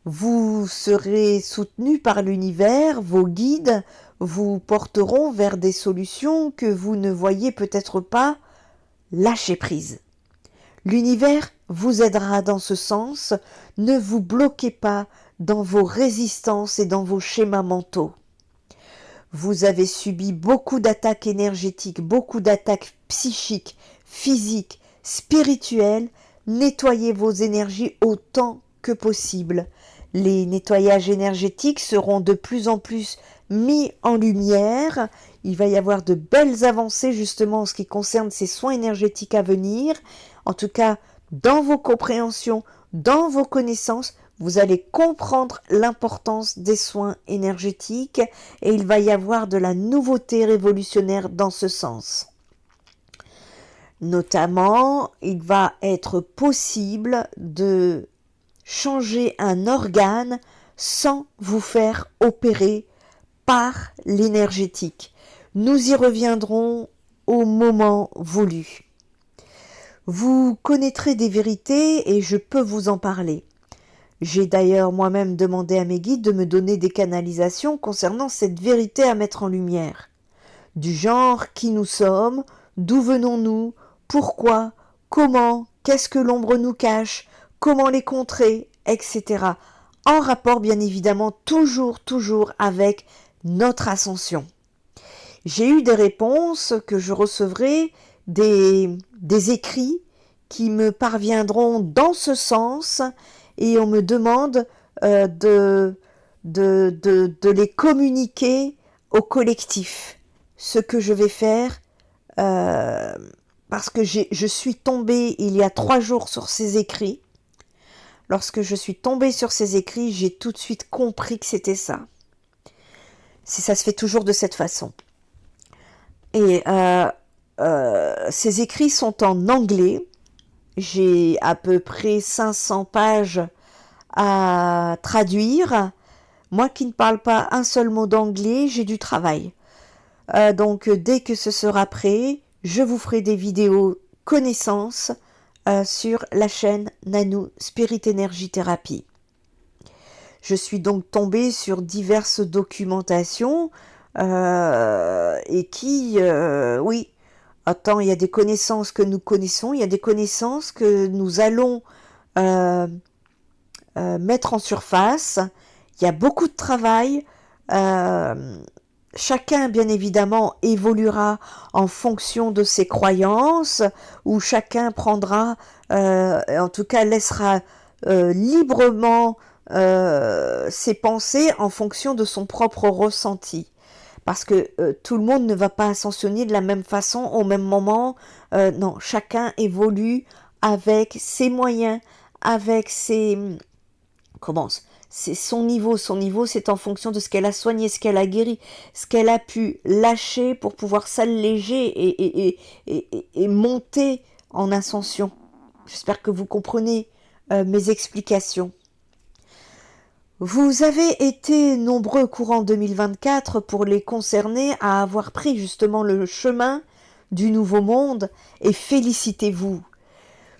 Vous serez soutenu par l'univers, vos guides vous porteront vers des solutions que vous ne voyez peut-être pas. Lâchez prise. L'univers vous aidera dans ce sens, ne vous bloquez pas dans vos résistances et dans vos schémas mentaux. Vous avez subi beaucoup d'attaques énergétiques, beaucoup d'attaques psychiques, physiques, spirituelles. Nettoyez vos énergies autant que possible. Les nettoyages énergétiques seront de plus en plus mis en lumière. Il va y avoir de belles avancées justement en ce qui concerne ces soins énergétiques à venir. En tout cas, dans vos compréhensions, dans vos connaissances, vous allez comprendre l'importance des soins énergétiques et il va y avoir de la nouveauté révolutionnaire dans ce sens. Notamment, il va être possible de changer un organe sans vous faire opérer par l'énergétique. Nous y reviendrons au moment voulu. Vous connaîtrez des vérités et je peux vous en parler. J'ai d'ailleurs moi-même demandé à mes guides de me donner des canalisations concernant cette vérité à mettre en lumière. Du genre qui nous sommes, d'où venons-nous, pourquoi, comment, qu'est-ce que l'ombre nous cache, comment les contrer, etc. En rapport bien évidemment toujours avec notre ascension. J'ai eu des réponses que je recevrai, des écrits qui me parviendront dans ce sens et on me demande de les communiquer au collectif. Ce que je vais faire parce que je suis tombée il y a 3 jours sur ces écrits. Lorsque je suis tombée sur ces écrits, j'ai tout de suite compris que c'était ça. si ça se fait toujours de cette façon. Et ces écrits sont en anglais. J'ai à peu près 500 pages à traduire. Moi qui ne parle pas un seul mot d'anglais, j'ai du travail. Donc dès que ce sera prêt, je vous ferai des vidéos connaissances sur la chaîne Nanou Spirit Energy Therapy. Je suis donc tombée sur diverses documentations et qui, oui, attends, il y a des connaissances que nous connaissons, il y a des connaissances que nous allons mettre en surface. Il y a beaucoup de travail. Chacun, bien évidemment, évoluera en fonction de ses croyances, ou chacun prendra, en tout cas laissera librement ses pensées en fonction de son propre ressenti. Parce que tout le monde ne va pas ascensionner de la même façon au même moment. Non, chacun évolue avec ses moyens, avec ses... Comment c'est son niveau. Son niveau, c'est en fonction de ce qu'elle a soigné, ce qu'elle a guéri, ce qu'elle a pu lâcher pour pouvoir s'alléger et monter en ascension. J'espère que vous comprenez mes explications. Vous avez été nombreux courant 2024 pour les concerner à avoir pris justement le chemin du nouveau monde et félicitez-vous.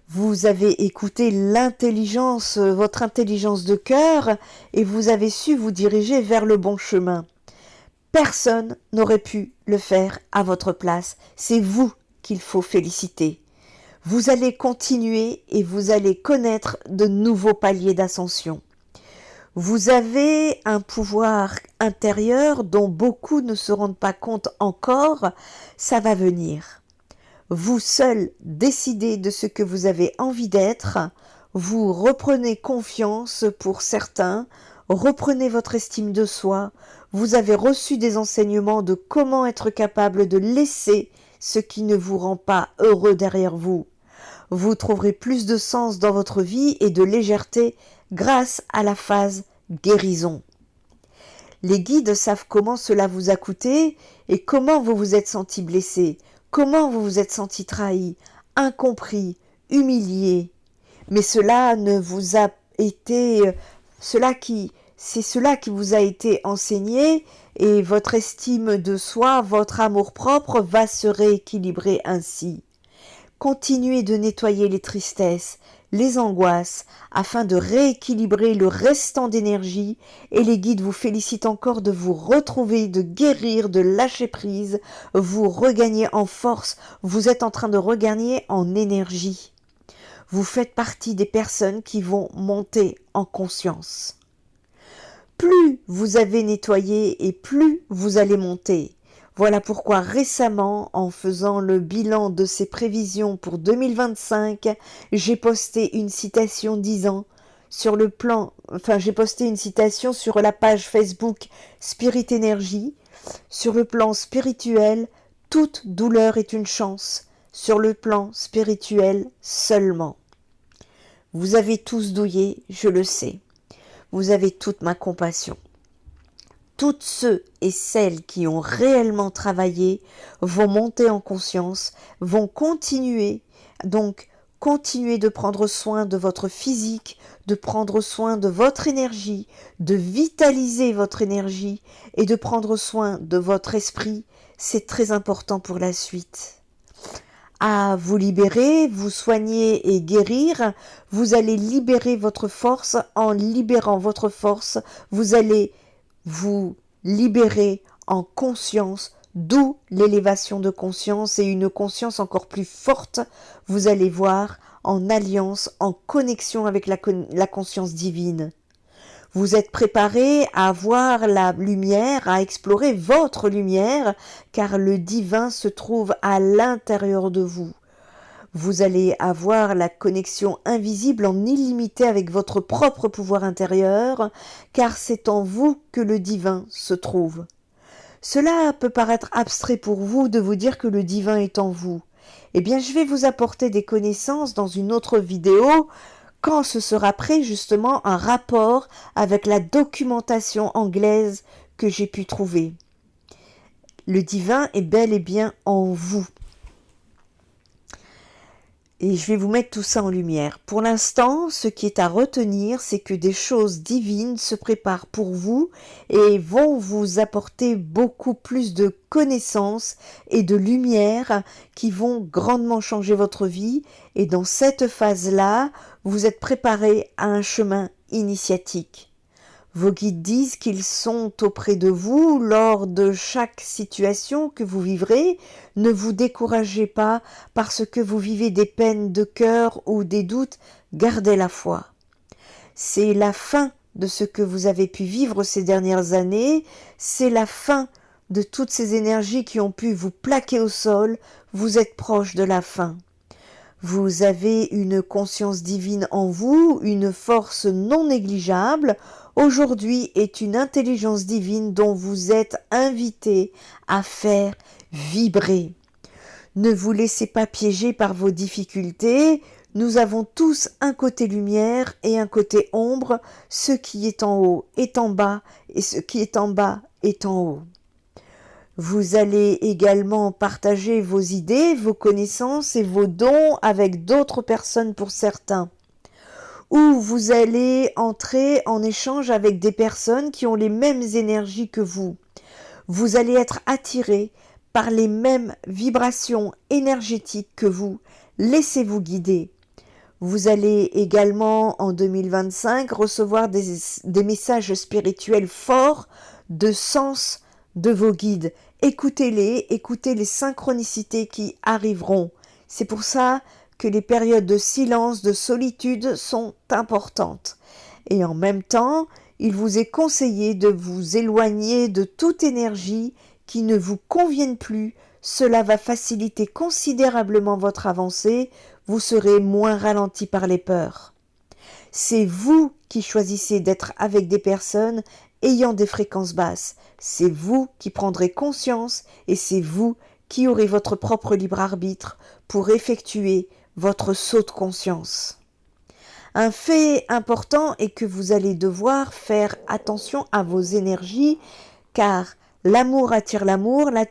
Vous avez écouté l'intelligence, votre intelligence de cœur et vous avez su vous diriger vers le bon chemin. Personne n'aurait pu le faire à votre place. C'est vous qu'il faut féliciter. Vous allez continuer et vous allez connaître de nouveaux paliers d'ascension. Vous avez un pouvoir intérieur dont beaucoup ne se rendent pas compte encore, ça va venir. Vous seul décidez de ce que vous avez envie d'être, vous reprenez confiance pour certains, reprenez votre estime de soi, vous avez reçu des enseignements de comment être capable de laisser ce qui ne vous rend pas heureux derrière vous. Vous trouverez plus de sens dans votre vie et de légèreté grâce à la phase guérison. Les guides savent comment cela vous a coûté et comment vous vous êtes senti blessé, comment vous vous êtes senti trahi, incompris, humilié. Mais cela ne vous a été, c'est cela qui vous a été enseigné et votre estime de soi, votre amour-propre va se rééquilibrer ainsi. Continuez de nettoyer les tristesses, les angoisses, afin de rééquilibrer le restant d'énergie et les guides vous félicitent encore de vous retrouver, de guérir, de lâcher prise, vous regagnez en force, vous êtes en train de regagner en énergie. Vous faites partie des personnes qui vont monter en conscience. Plus vous avez nettoyé et plus vous allez monter. Voilà pourquoi récemment, en faisant le bilan de ces prévisions pour 2025, j'ai posté une citation disant j'ai posté une citation sur la page Facebook Spirit Energy. Sur le plan spirituel, toute douleur est une chance. Sur le plan spirituel seulement. Vous avez tous douillé, je le sais. Vous avez toute ma compassion. Toutes ceux et celles qui ont réellement travaillé vont monter en conscience, vont continuer, donc continuez de prendre soin de votre physique, de prendre soin de votre énergie, de vitaliser votre énergie et de prendre soin de votre esprit. C'est très important pour la suite. À vous libérer, vous soigner et guérir, vous allez libérer votre force. En libérant votre force, vous allez vous libérer en conscience, d'où l'élévation de conscience et une conscience encore plus forte, vous allez voir, en alliance, en connexion avec la conscience divine. Vous êtes préparé à voir la lumière, à explorer votre lumière, car le divin se trouve à l'intérieur de vous. Vous allez avoir la connexion invisible en illimité avec votre propre pouvoir intérieur, car c'est en vous que le divin se trouve. Cela peut paraître abstrait pour vous de vous dire que le divin est en vous. Eh bien, je vais vous apporter des connaissances dans une autre vidéo, quand ce sera prêt justement un rapport avec la documentation anglaise que j'ai pu trouver. Le divin est bel et bien en vous. Et je vais vous mettre tout ça en lumière. Pour l'instant, ce qui est à retenir, c'est que des choses divines se préparent pour vous et vont vous apporter beaucoup plus de connaissances et de lumière qui vont grandement changer votre vie. Et dans cette phase-là, vous êtes préparé à un chemin initiatique. Vos guides disent qu'ils sont auprès de vous lors de chaque situation que vous vivrez. Ne vous découragez pas parce que vous vivez des peines de cœur ou des doutes. Gardez la foi. C'est la fin de ce que vous avez pu vivre ces dernières années. C'est la fin de toutes ces énergies qui ont pu vous plaquer au sol. Vous êtes proche de la fin. Vous avez une conscience divine en vous, une force non négligeable. Aujourd'hui est une intelligence divine dont vous êtes invité à faire vibrer. Ne vous laissez pas piéger par vos difficultés. Nous avons tous un côté lumière et un côté ombre. Ce qui est en haut est en bas et ce qui est en bas est en haut. Vous allez également partager vos idées, vos connaissances et vos dons avec d'autres personnes pour certains. Ou vous allez entrer en échange avec des personnes qui ont les mêmes énergies que vous. Vous allez être attiré par les mêmes vibrations énergétiques que vous. Laissez-vous guider. Vous allez également en 2025 recevoir des messages spirituels forts de sens de vos guides. Écoutez-les, écoutez les synchronicités qui arriveront. C'est pour ça que les périodes de silence, de solitude sont importantes. Et en même temps, il vous est conseillé de vous éloigner de toute énergie qui ne vous convienne plus. Cela va faciliter considérablement votre avancée. Vous serez moins ralenti par les peurs. C'est vous qui choisissez d'être avec des personnes ayant des fréquences basses. C'est vous qui prendrez conscience et c'est vous qui aurez votre propre libre arbitre pour effectuer votre saut de conscience. Un fait important est que vous allez devoir faire attention à vos énergies car l'amour attire l'amour, la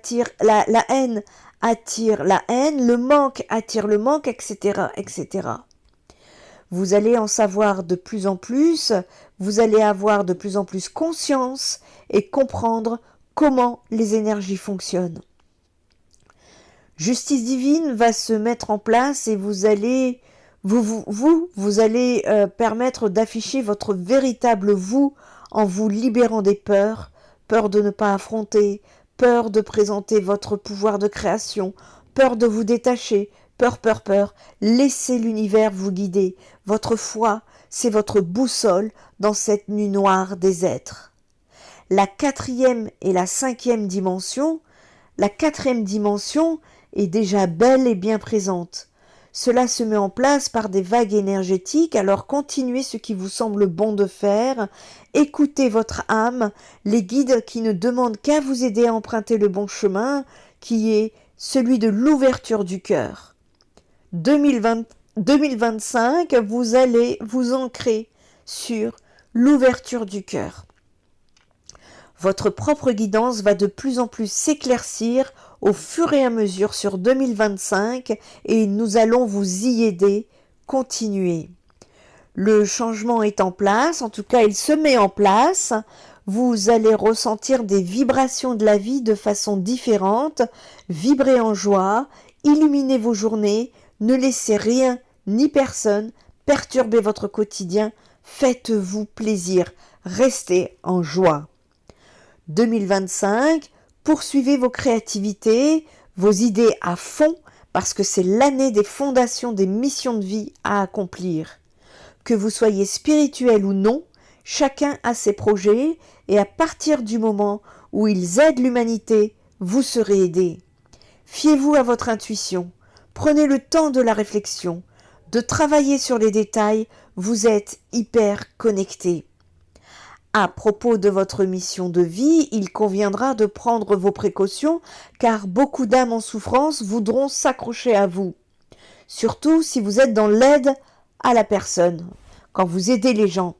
haine attire la haine, le manque attire le manque, etc., etc. Vous allez en savoir de plus en plus, vous allez avoir de plus en plus conscience et comprendre comment les énergies fonctionnent. Justice divine va se mettre en place et vous allez permettre d'afficher votre véritable vous en vous libérant des peurs, peur de ne pas affronter, peur de présenter votre pouvoir de création, peur de vous détacher, peur. Laissez l'univers vous guider. Votre foi, c'est votre boussole dans cette nuit noire des êtres. La 4e et la 5e dimension, la 4e dimension est déjà belle et bien présente. Cela se met en place par des vagues énergétiques, alors continuez ce qui vous semble bon de faire, écoutez votre âme, les guides qui ne demandent qu'à vous aider à emprunter le bon chemin, qui est celui de l'ouverture du cœur. 2025, vous allez vous ancrer sur l'ouverture du cœur. Votre propre guidance va de plus en plus s'éclaircir au fur et à mesure sur 2025 et nous allons vous y aider. Continuez. Le changement est en place, en tout cas il se met en place. Vous allez ressentir des vibrations de la vie de façon différente, vibrer en joie, illuminez vos journées, ne laissez rien ni personne perturber votre quotidien, faites-vous plaisir, restez en joie. 2025, poursuivez vos créativités, vos idées à fond, parce que c'est l'année des fondations des missions de vie à accomplir. Que vous soyez spirituel ou non, chacun a ses projets, et à partir du moment où ils aident l'humanité, vous serez aidé. Fiez-vous à votre intuition, prenez le temps de la réflexion, de travailler sur les détails, vous êtes hyper connecté. À propos de votre mission de vie, il conviendra de prendre vos précautions car beaucoup d'âmes en souffrance voudront s'accrocher à vous. Surtout si vous êtes dans l'aide à la personne, quand vous aidez les gens.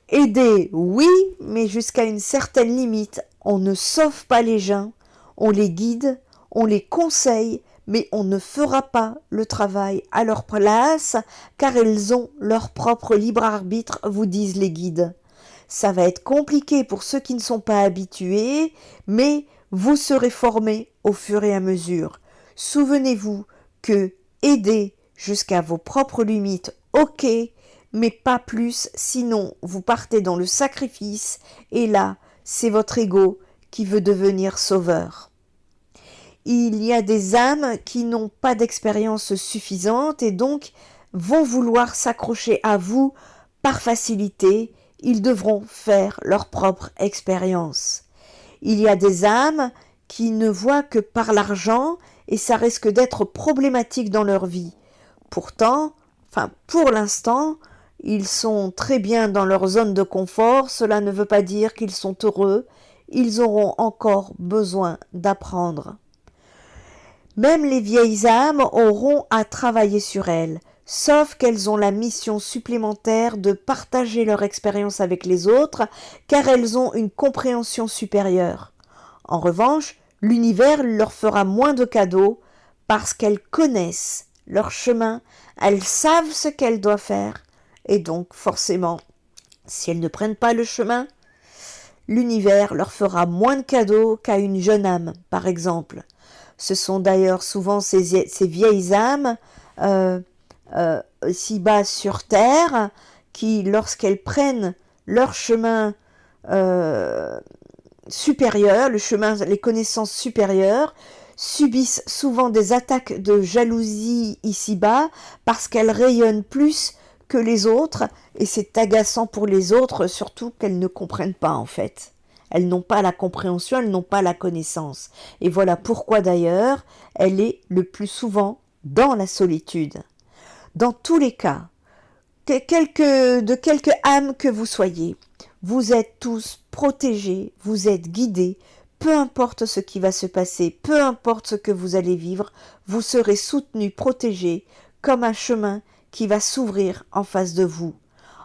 Aider, oui, mais jusqu'à une certaine limite. On ne sauve pas les gens, on les guide, on les conseille, mais on ne fera pas le travail à leur place, car elles ont leur propre libre arbitre, vous disent les guides. Ça va être compliqué pour ceux qui ne sont pas habitués, mais vous serez formés au fur et à mesure. Souvenez-vous que aider jusqu'à vos propres limites, ok, mais pas plus, sinon vous partez dans le sacrifice, et là, c'est votre ego qui veut devenir sauveur. Il y a des âmes qui n'ont pas d'expérience suffisante et donc vont vouloir s'accrocher à vous par facilité. Ils devront faire leur propre expérience. Il y a des âmes qui ne voient que par l'argent et ça risque d'être problématique dans leur vie. Pourtant, pour l'instant, ils sont très bien dans leur zone de confort, cela ne veut pas dire qu'ils sont heureux, ils auront encore besoin d'apprendre. Même les vieilles âmes auront à travailler sur elles, sauf qu'elles ont la mission supplémentaire de partager leur expérience avec les autres, car elles ont une compréhension supérieure. En revanche, l'univers leur fera moins de cadeaux parce qu'elles connaissent leur chemin, elles savent ce qu'elles doivent faire, et donc forcément, si elles ne prennent pas le chemin, l'univers leur fera moins de cadeaux qu'à une jeune âme, par exemple. Ce sont d'ailleurs souvent ces vieilles âmes si bas sur terre qui, lorsqu'elles prennent leur chemin supérieur, le chemin, les connaissances supérieures, subissent souvent des attaques de jalousie ici-bas parce qu'elles rayonnent plus que les autres et c'est agaçant pour les autres, surtout qu'elles ne comprennent pas en fait. Elles n'ont pas la compréhension, elles n'ont pas la connaissance. Et voilà pourquoi d'ailleurs, elle est le plus souvent dans la solitude. Dans tous les cas, de quelque âme que vous soyez, vous êtes tous protégés, vous êtes guidés, peu importe ce qui va se passer, peu importe ce que vous allez vivre, vous serez soutenus, protégés, comme un chemin qui va s'ouvrir en face de vous.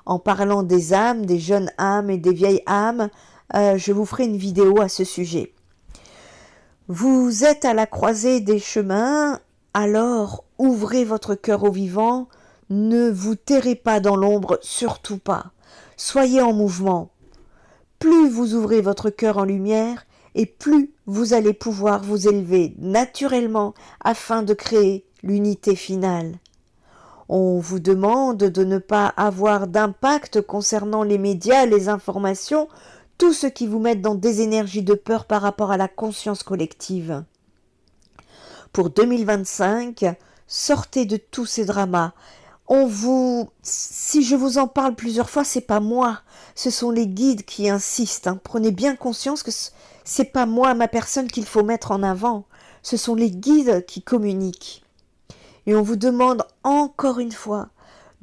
En parlant des âmes, des jeunes âmes et des vieilles âmes, je vous ferai une vidéo à ce sujet. Vous êtes à la croisée des chemins, alors ouvrez votre cœur au vivant, ne vous terrez pas dans l'ombre, surtout pas. Soyez en mouvement. Plus vous ouvrez votre cœur en lumière, et plus vous allez pouvoir vous élever naturellement afin de créer l'unité finale. On vous demande de ne pas avoir d'impact concernant les médias, les informations, tout ce qui vous met dans des énergies de peur par rapport à la conscience collective. Pour 2025, sortez de tous ces dramas. Si je vous en parle plusieurs fois, c'est pas moi, ce sont les guides qui insistent. Prenez bien conscience que c'est pas moi, ma personne qu'il faut mettre en avant. Ce sont les guides qui communiquent. Et on vous demande encore une fois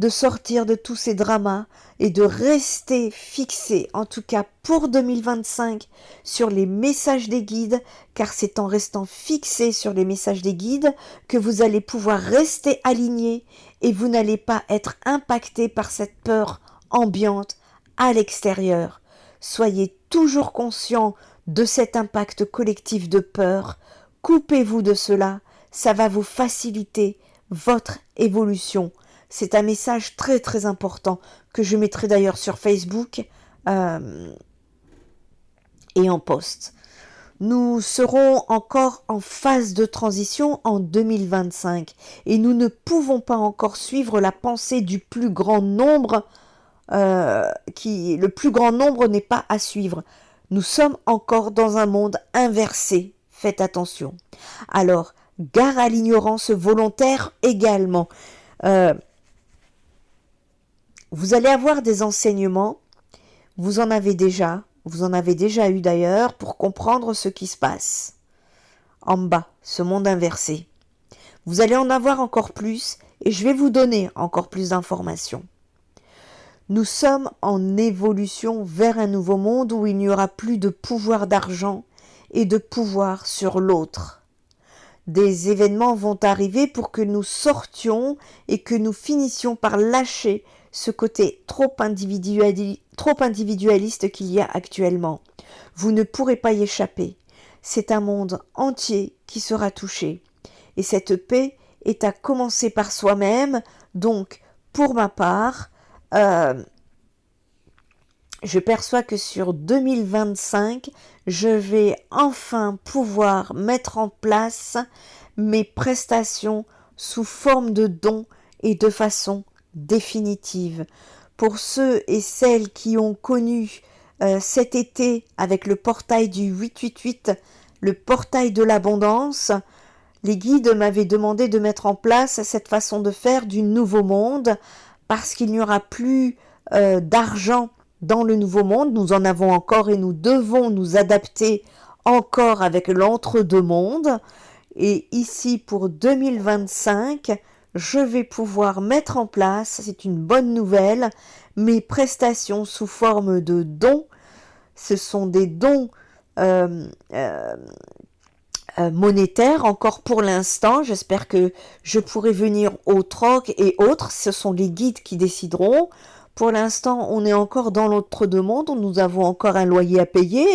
de sortir de tous ces dramas et de rester fixé, en tout cas pour 2025, sur les messages des guides, car c'est en restant fixé sur les messages des guides que vous allez pouvoir rester aligné et vous n'allez pas être impacté par cette peur ambiante à l'extérieur. Soyez toujours conscient de cet impact collectif de peur. Coupez-vous de cela, ça va vous faciliter votre évolution. C'est un message très très important que je mettrai d'ailleurs sur Facebook et en post. Nous serons encore en phase de transition en 2025 et nous ne pouvons pas encore suivre la pensée du plus grand nombre. Le plus grand nombre n'est pas à suivre. Nous sommes encore dans un monde inversé. Faites attention. Alors, gare à l'ignorance volontaire également. Vous allez avoir des enseignements, vous en avez déjà eu d'ailleurs, pour comprendre ce qui se passe. En bas, ce monde inversé. Vous allez en avoir encore plus et je vais vous donner encore plus d'informations. Nous sommes en évolution vers un nouveau monde où il n'y aura plus de pouvoir d'argent et de pouvoir sur l'autre. Des événements vont arriver pour que nous sortions et que nous finissions par lâcher ce côté trop individualiste qu'il y a actuellement. Vous ne pourrez pas y échapper. C'est un monde entier qui sera touché. Et cette paix est à commencer par soi-même. Donc, pour ma part, je perçois que sur 2025, je vais enfin pouvoir mettre en place mes prestations sous forme de dons et de façon définitive. Pour ceux et celles qui ont connu cet été avec le portail du 888, le portail de l'abondance, les guides m'avaient demandé de mettre en place cette façon de faire du nouveau monde parce qu'il n'y aura plus d'argent dans le nouveau monde. Nous en avons encore et nous devons nous adapter encore avec l'entre-deux-mondes. Et ici, pour 2025, je vais pouvoir mettre en place, c'est une bonne nouvelle, mes prestations sous forme de dons. Ce sont des dons monétaires encore pour l'instant. J'espère que je pourrai venir au troc et autres. Ce sont les guides qui décideront. Pour l'instant, on est encore dans l'entre-deux-mondes. Nous avons encore un loyer à payer.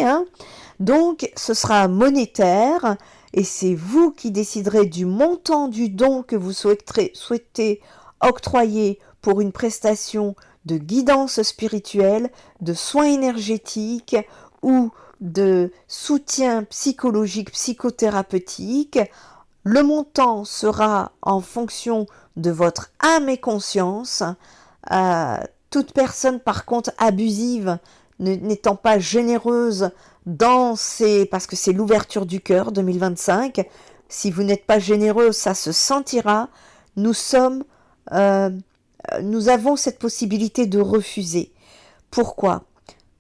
Donc, ce sera monétaire. Et c'est vous qui déciderez du montant du don que vous souhaitez octroyer pour une prestation de guidance spirituelle, de soins énergétiques ou de soutien psychologique, psychothérapeutique. Le montant sera en fonction de votre âme et conscience. Toute personne, par contre, abusive, n'étant pas généreuse parce que c'est l'ouverture du cœur 2025, si vous n'êtes pas généreux, ça se sentira. Nous avons cette possibilité de refuser. Pourquoi ?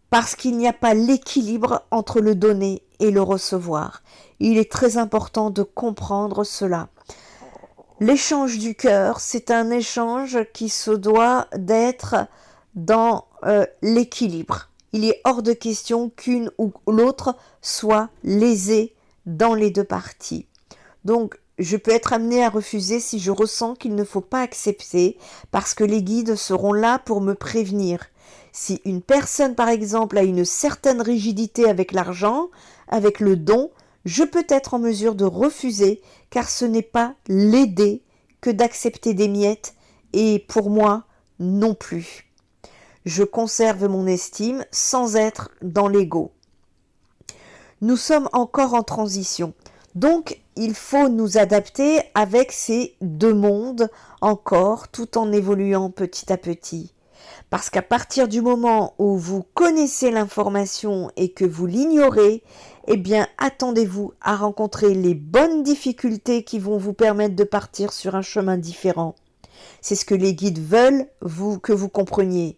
Parce qu'il n'y a pas l'équilibre entre le donner et le recevoir. Il est très important de comprendre cela. L'échange du cœur, c'est un échange qui se doit d'être dans l'équilibre. Il est hors de question qu'une ou l'autre soit lésée dans les deux parties. Donc, je peux être amenée à refuser si je ressens qu'il ne faut pas accepter, parce que les guides seront là pour me prévenir. Si une personne, par exemple, a une certaine rigidité avec l'argent, avec le don, je peux être en mesure de refuser, car ce n'est pas l'aider que d'accepter des miettes, et pour moi, non plus. Je conserve mon estime sans être dans l'ego. Nous sommes encore en transition. Donc, il faut nous adapter avec ces deux mondes encore, tout en évoluant petit à petit. Parce qu'à partir du moment où vous connaissez l'information et que vous l'ignorez, eh bien, attendez-vous à rencontrer les bonnes difficultés qui vont vous permettre de partir sur un chemin différent. C'est ce que les guides veulent que vous compreniez.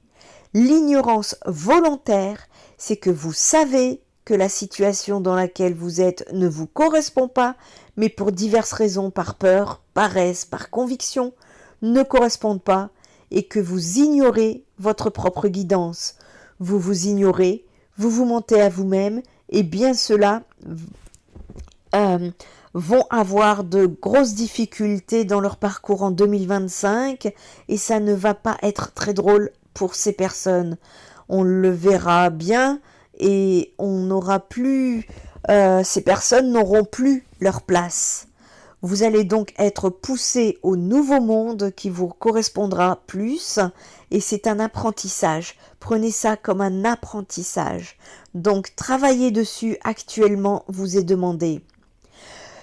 L'ignorance volontaire, c'est que vous savez que la situation dans laquelle vous êtes ne vous correspond pas, mais pour diverses raisons, par peur, paresse, par conviction, ne correspondent pas, et que vous ignorez votre propre guidance. Vous vous ignorez, vous vous mentez à vous-même, et bien cela vont avoir de grosses difficultés dans leur parcours en 2025, et ça ne va pas être très drôle pour ces personnes. On le verra bien, et on n'aura plus, ces personnes n'auront plus leur place. Vous allez donc être poussé au nouveau monde qui vous correspondra plus, et c'est un apprentissage. Prenez ça comme un apprentissage. Donc, travailler dessus actuellement vous est demandé.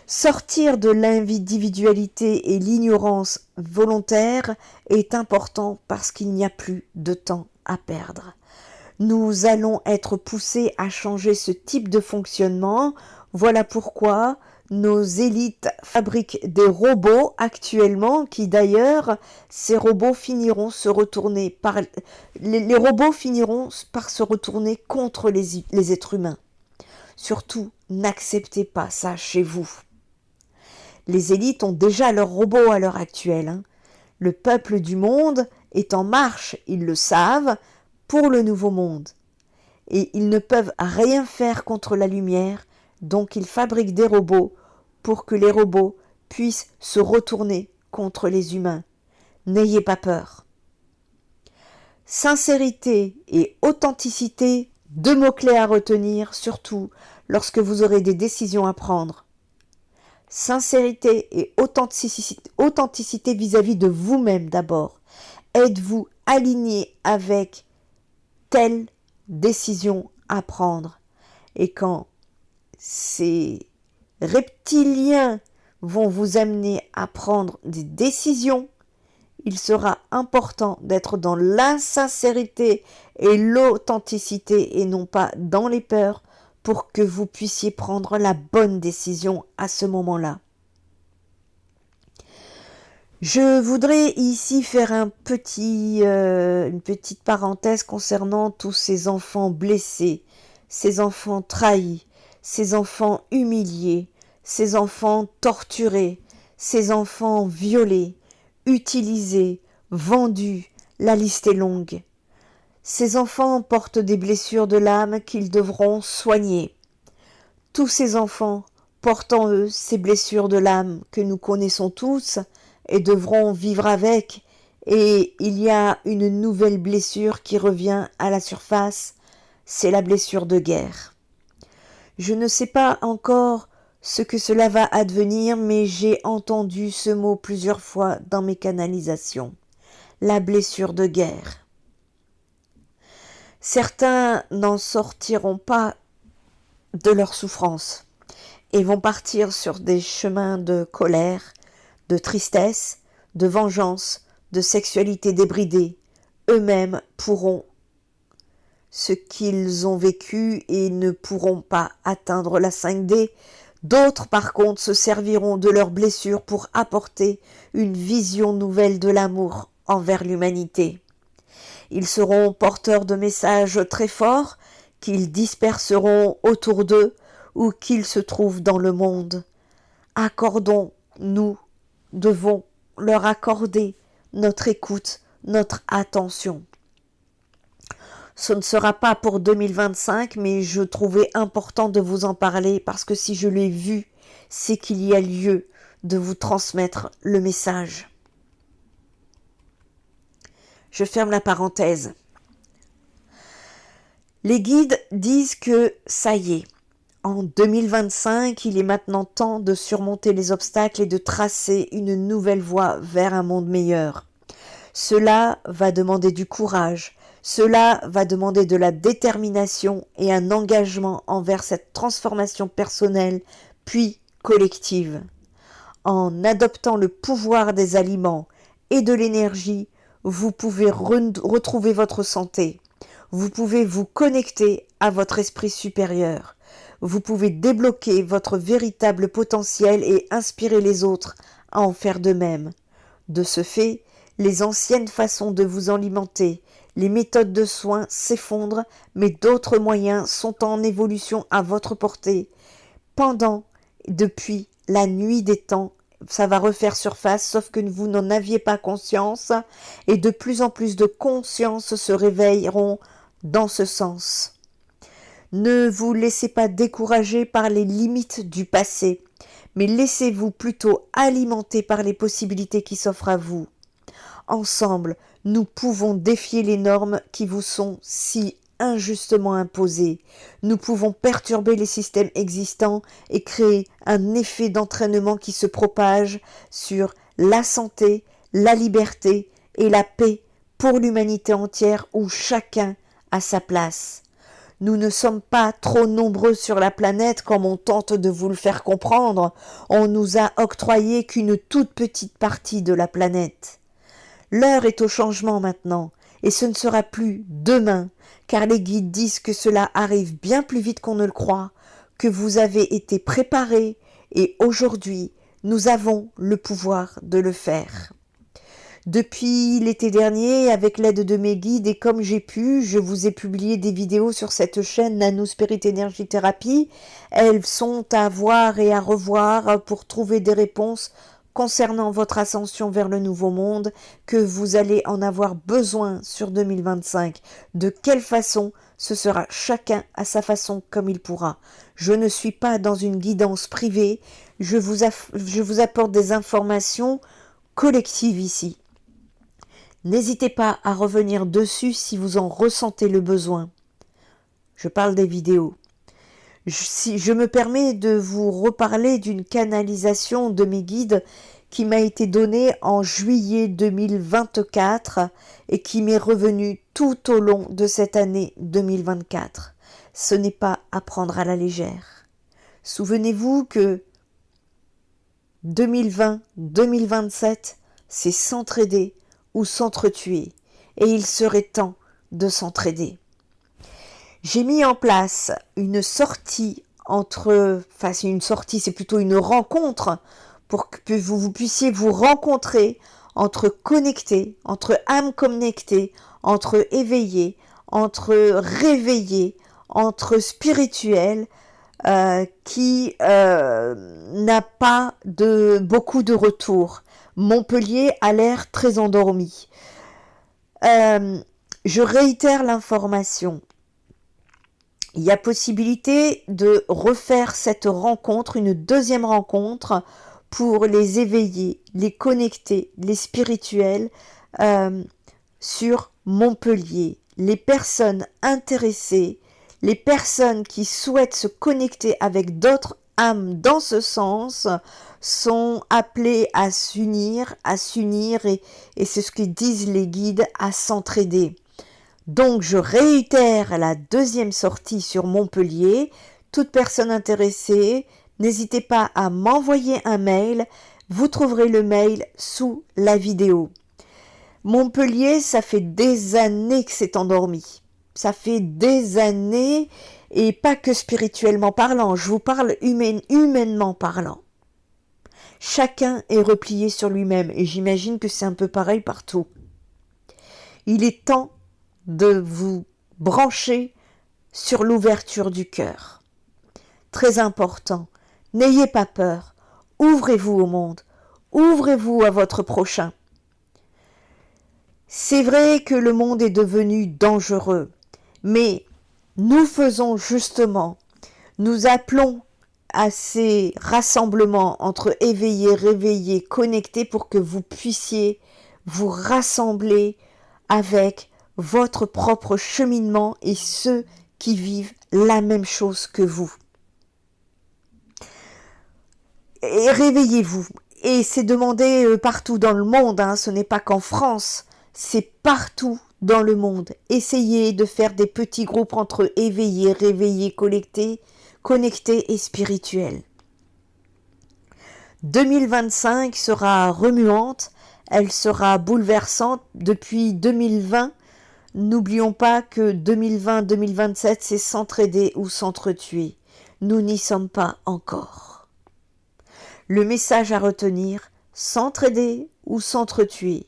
Sortir de l'individualité et l'ignorance volontaire est important parce qu'il n'y a plus de temps à perdre. Nous allons être poussés à changer ce type de fonctionnement. Voilà pourquoi nos élites fabriquent des robots actuellement qui d'ailleurs, ces robots finiront les robots finiront par se retourner contre les êtres humains. Surtout, n'acceptez pas ça chez vous. Les élites ont déjà leurs robots à l'heure actuelle. Le peuple du monde est en marche, ils le savent, pour le nouveau monde. Et ils ne peuvent rien faire contre la lumière, donc ils fabriquent des robots pour que les robots puissent se retourner contre les humains. N'ayez pas peur. Sincérité et authenticité, deux mots-clés à retenir, surtout lorsque vous aurez des décisions à prendre. Sincérité et authenticité vis-à-vis de vous-même d'abord. Êtes-vous aligné avec telle décision à prendre? Et quand ces reptiliens vont vous amener à prendre des décisions, il sera important d'être dans l'insincérité et l'authenticité et non pas dans les peurs pour que vous puissiez prendre la bonne décision à ce moment-là. Je voudrais ici faire une petite parenthèse concernant tous ces enfants blessés, ces enfants trahis, ces enfants humiliés, ces enfants torturés, ces enfants violés, utilisés, vendus, la liste est longue. Ces enfants portent des blessures de l'âme qu'ils devront soigner. Tous ces enfants portent en eux ces blessures de l'âme que nous connaissons tous et devront vivre avec, et il y a une nouvelle blessure qui revient à la surface, c'est la blessure de guerre. Je ne sais pas encore ce que cela va advenir, mais j'ai entendu ce mot plusieurs fois dans mes canalisations. La blessure de guerre. Certains n'en sortiront pas de leur souffrance et vont partir sur des chemins de colère, de tristesse, de vengeance, de sexualité débridée. Eux-mêmes pourront ce qu'ils ont vécu et ne pourront pas atteindre la 5D. D'autres, par contre, se serviront de leurs blessures pour apporter une vision nouvelle de l'amour envers l'humanité. Ils seront porteurs de messages très forts qu'ils disperseront autour d'eux où qu'ils se trouvent dans le monde. Nous devons leur accorder notre écoute, notre attention. Ce ne sera pas pour 2025, mais je trouvais important de vous en parler parce que si je l'ai vu, c'est qu'il y a lieu de vous transmettre le message. Je ferme la parenthèse. Les guides disent que ça y est, en 2025, il est maintenant temps de surmonter les obstacles et de tracer une nouvelle voie vers un monde meilleur. Cela va demander du courage, cela va demander de la détermination et un engagement envers cette transformation personnelle puis collective. En adoptant le pouvoir des aliments et de l'énergie, vous pouvez retrouver votre santé. Vous pouvez vous connecter à votre esprit supérieur. Vous pouvez débloquer votre véritable potentiel et inspirer les autres à en faire de même. De ce fait, les anciennes façons de vous alimenter, les méthodes de soins s'effondrent, mais d'autres moyens sont en évolution à votre portée. Depuis la nuit des temps, ça va refaire surface, sauf que vous n'en aviez pas conscience, et de plus en plus de consciences se réveilleront dans ce sens. Ne vous laissez pas décourager par les limites du passé, mais laissez-vous plutôt alimenter par les possibilités qui s'offrent à vous. Ensemble, nous pouvons défier les normes qui vous sont si injustement imposées. Nous pouvons perturber les systèmes existants et créer un effet d'entraînement qui se propage sur la santé, la liberté et la paix pour l'humanité entière où chacun a sa place. Nous ne sommes pas trop nombreux sur la planète comme on tente de vous le faire comprendre. On nous a octroyé qu'une toute petite partie de la planète. L'heure est au changement maintenant, et ce ne sera plus demain, car les guides disent que cela arrive bien plus vite qu'on ne le croit, que vous avez été préparés, et aujourd'hui, nous avons le pouvoir de le faire. Depuis l'été dernier, avec l'aide de mes guides et comme j'ai pu, je vous ai publié des vidéos sur cette chaîne Nano Spirit Energy Therapy. Elles sont à voir et à revoir pour trouver des réponses concernant votre ascension vers le nouveau monde, que vous allez en avoir besoin sur 2025. De quelle façon? Ce sera chacun à sa façon comme il pourra. Je ne suis pas dans une guidance privée, je vous apporte des informations collectives ici. N'hésitez pas à revenir dessus si vous en ressentez le besoin. Je parle des vidéos. Si je me permets de vous reparler d'une canalisation de mes guides qui m'a été donnée en juillet 2024 et qui m'est revenue tout au long de cette année 2024. Ce n'est pas à prendre à la légère. Souvenez-vous que 2020-2027, c'est s'entraider ou s'entretuer, et il serait temps de s'entraider. J'ai mis en place une sortie c'est plutôt une rencontre pour que vous puissiez vous rencontrer entre connectés, entre âmes connectées, entre éveillés, entre réveillés, entre spirituels, qui n'a pas beaucoup de retours. Montpellier a l'air très endormi. Je réitère l'information. Il y a possibilité de refaire cette rencontre, une deuxième rencontre, pour les éveillés, les connectés, les spirituels, sur Montpellier. Les personnes intéressées, les personnes qui souhaitent se connecter avec d'autres âmes dans ce sens, sont appelées à s'unir et c'est ce que disent les guides, à s'entraider. Donc je réitère la deuxième sortie sur Montpellier. Toute personne intéressée, n'hésitez pas à m'envoyer un mail. Vous trouverez le mail sous la vidéo. Montpellier, ça fait des années que c'est endormi. Ça fait des années, et pas que spirituellement parlant, je vous parle humainement parlant. Chacun est replié sur lui-même, et j'imagine que c'est un peu pareil partout. Il est temps de vous brancher sur l'ouverture du cœur. Très important, n'ayez pas peur, ouvrez-vous au monde, ouvrez-vous à votre prochain. C'est vrai que le monde est devenu dangereux, mais nous faisons justement, nous appelons à ces rassemblements entre éveillés, réveillés, connectés pour que vous puissiez vous rassembler avec votre propre cheminement et ceux qui vivent la même chose que vous. Et réveillez-vous. Et c'est demandé partout dans le monde, ce n'est pas qu'en France, c'est partout dans le monde. Essayez de faire des petits groupes entre éveillés, réveillés, connectés et spirituels. 2025 sera remuante, elle sera bouleversante. Depuis 2020, n'oublions pas que 2020-2027, c'est s'entraider ou s'entretuer. Nous n'y sommes pas encore. Le message à retenir, s'entraider ou s'entretuer.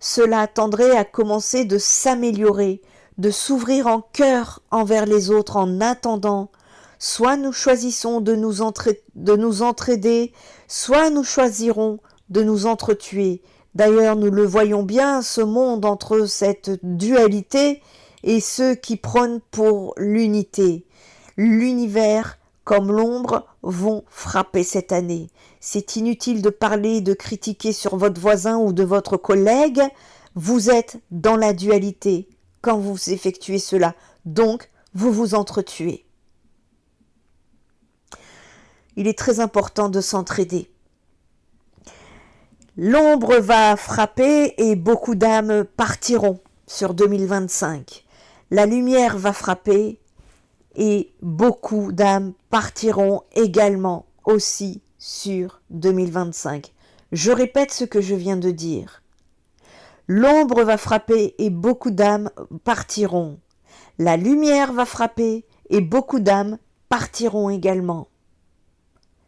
Cela tendrait à commencer de s'améliorer, de s'ouvrir en cœur envers les autres en attendant. Soit nous choisissons de nous entraider, soit nous choisirons de nous entretuer. D'ailleurs, nous le voyons bien, ce monde entre cette dualité et ceux qui prônent pour l'unité. L'univers comme l'ombre vont frapper cette année. C'est inutile de parler, de critiquer sur votre voisin ou de votre collègue. Vous êtes dans la dualité quand vous effectuez cela. Donc, vous vous entretuez. Il est très important de s'entraider. L'ombre va frapper et beaucoup d'âmes partiront sur 2025. La lumière va frapper et beaucoup d'âmes partiront également aussi sur 2025. Je répète ce que je viens de dire. L'ombre va frapper et beaucoup d'âmes partiront. La lumière va frapper et beaucoup d'âmes partiront également.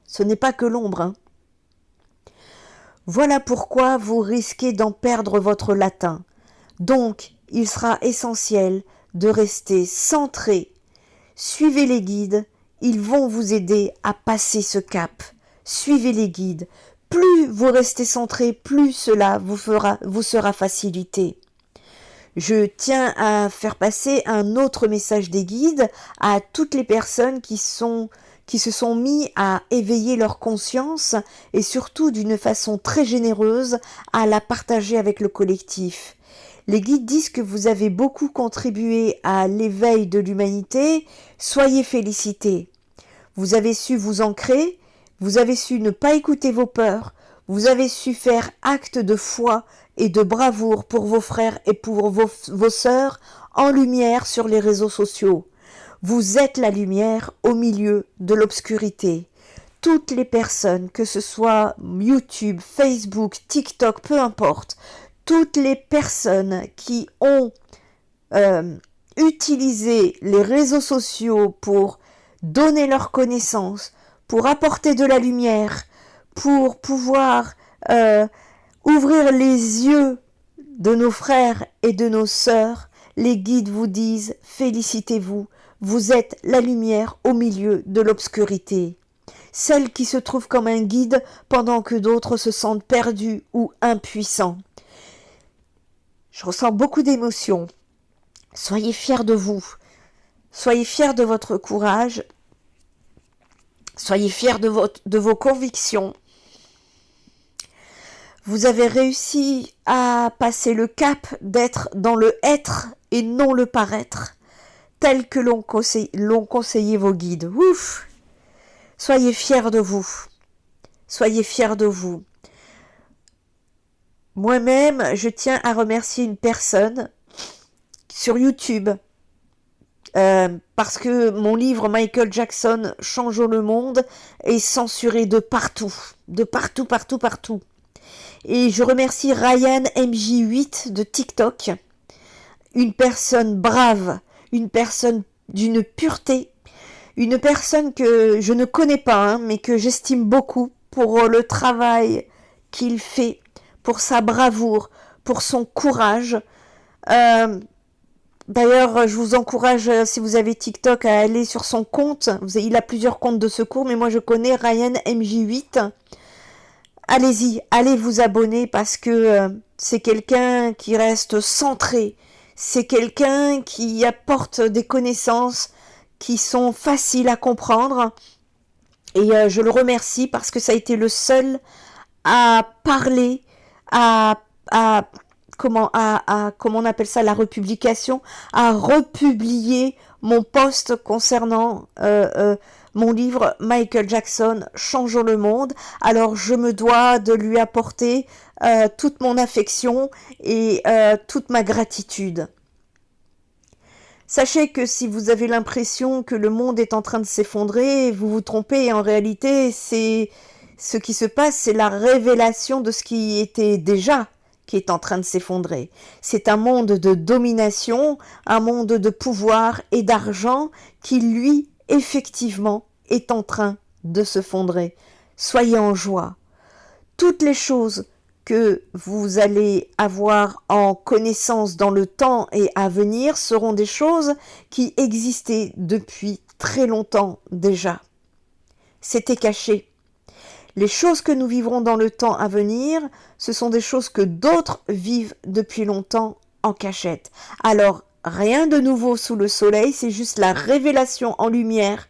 Ce n'est pas que l'ombre, Voilà pourquoi vous risquez d'en perdre votre latin. Donc, il sera essentiel de rester centré. Suivez les guides, ils vont vous aider à passer ce cap. Suivez les guides. Plus vous restez centré, plus cela vous sera facilité. Je tiens à faire passer un autre message des guides à toutes les personnes qui se sont mis à éveiller leur conscience et surtout d'une façon très généreuse à la partager avec le collectif. Les guides disent que vous avez beaucoup contribué à l'éveil de l'humanité. Soyez félicités. Vous avez su vous ancrer, vous avez su ne pas écouter vos peurs, vous avez su faire acte de foi et de bravoure pour vos frères et pour vos sœurs en lumière sur les réseaux sociaux. Vous êtes la lumière au milieu de l'obscurité. Toutes les personnes, que ce soit YouTube, Facebook, TikTok, peu importe, toutes les personnes qui ont utilisé les réseaux sociaux pour donner leurs connaissances, pour apporter de la lumière, pour pouvoir ouvrir les yeux de nos frères et de nos sœurs, les guides vous disent félicitez-vous, vous êtes la lumière au milieu de l'obscurité. Celle qui se trouve comme un guide pendant que d'autres se sentent perdus ou impuissants. Je ressens beaucoup d'émotions. Soyez fiers de vous. Soyez fiers de votre courage. Soyez fiers de vos convictions. Vous avez réussi à passer le cap d'être dans le être et non le paraître, tel que l'ont conseillé vos guides. Ouf! Soyez fiers de vous. Soyez fiers de vous. Moi-même, je tiens à remercier une personne sur YouTube parce que mon livre Michael Jackson, Changeons le monde est censuré de partout. De partout, partout, partout. Et je remercie Ryan MJ8 de TikTok, une personne brave, une personne d'une pureté, une personne que je ne connais pas, mais que j'estime beaucoup pour le travail qu'il fait, pour sa bravoure, pour son courage. D'ailleurs, je vous encourage, si vous avez TikTok, à aller sur son compte. Il a plusieurs comptes de secours, mais moi je connais Ryan MJ8. Allez-y, allez vous abonner parce que c'est quelqu'un qui reste centré. C'est quelqu'un qui apporte des connaissances qui sont faciles à comprendre. Et je le remercie parce que ça a été le seul à parler, comment on appelle ça, la republication, à republier mon post concernant mon livre Michael Jackson, Changeons le monde. Alors je me dois de lui apporter toute mon affection et toute ma gratitude. Sachez que si vous avez l'impression que le monde est en train de s'effondrer, vous vous trompez. En réalité, c'est ce qui se passe, c'est la révélation de ce qui était déjà qui est en train de s'effondrer. C'est un monde de domination, un monde de pouvoir et d'argent qui, lui, effectivement, est en train de se fondrer. Soyez en joie. Toutes les choses que vous allez avoir en connaissance dans le temps et à venir seront des choses qui existaient depuis très longtemps déjà. C'était caché. Les choses que nous vivrons dans le temps à venir, ce sont des choses que d'autres vivent depuis longtemps en cachette. Alors, rien de nouveau sous le soleil, c'est juste la révélation en lumière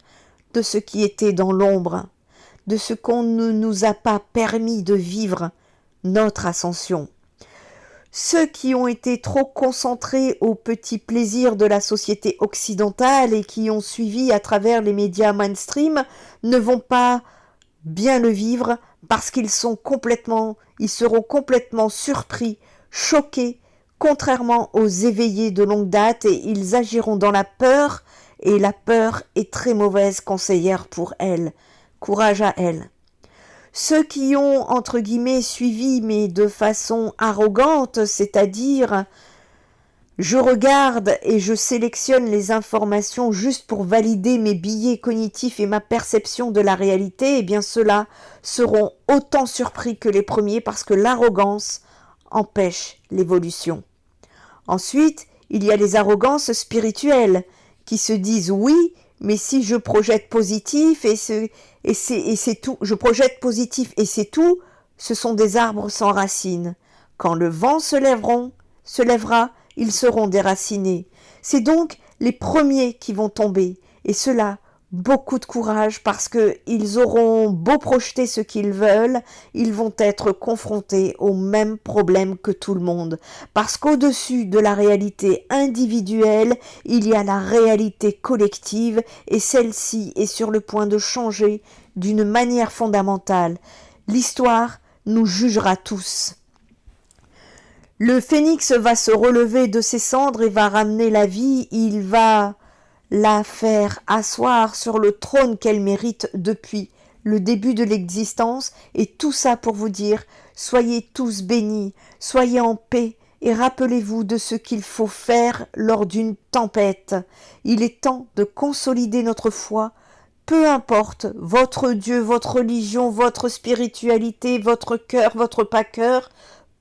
de ce qui était dans l'ombre, de ce qu'on ne nous a pas permis de vivre, notre ascension. Ceux qui ont été trop concentrés aux petits plaisirs de la société occidentale et qui ont suivi à travers les médias mainstream ne vont pas bien le vivre parce ils seront complètement surpris, choqués, contrairement aux éveillés de longue date, et ils agiront dans la peur, et la peur est très mauvaise conseillère pour elles. Courage à elles. Ceux qui ont, entre guillemets, suivi, mais de façon arrogante, c'est-à-dire je regarde et je sélectionne les informations juste pour valider mes biais cognitifs et ma perception de la réalité, eh bien ceux-là seront autant surpris que les premiers parce que l'arrogance empêche l'évolution. Ensuite, il y a les arrogances spirituelles qui se disent oui, mais si je projette positif et c'est tout, je projette positif et c'est tout, ce sont des arbres sans racines. Quand le vent se lèvera, ils seront déracinés. C'est donc les premiers qui vont tomber, et ceux-là, beaucoup de courage parce que ils auront beau projeter ce qu'ils veulent, ils vont être confrontés aux mêmes problèmes que tout le monde. Parce qu'au-dessus de la réalité individuelle, il y a la réalité collective et celle-ci est sur le point de changer d'une manière fondamentale. L'histoire nous jugera tous. Le phénix va se relever de ses cendres et va ramener la vie, il va la faire asseoir sur le trône qu'elle mérite depuis le début de l'existence, et tout ça pour vous dire, soyez tous bénis, soyez en paix, et rappelez-vous de ce qu'il faut faire lors d'une tempête. Il est temps de consolider notre foi, peu importe votre Dieu, votre religion, votre spiritualité, votre cœur, votre pas cœur,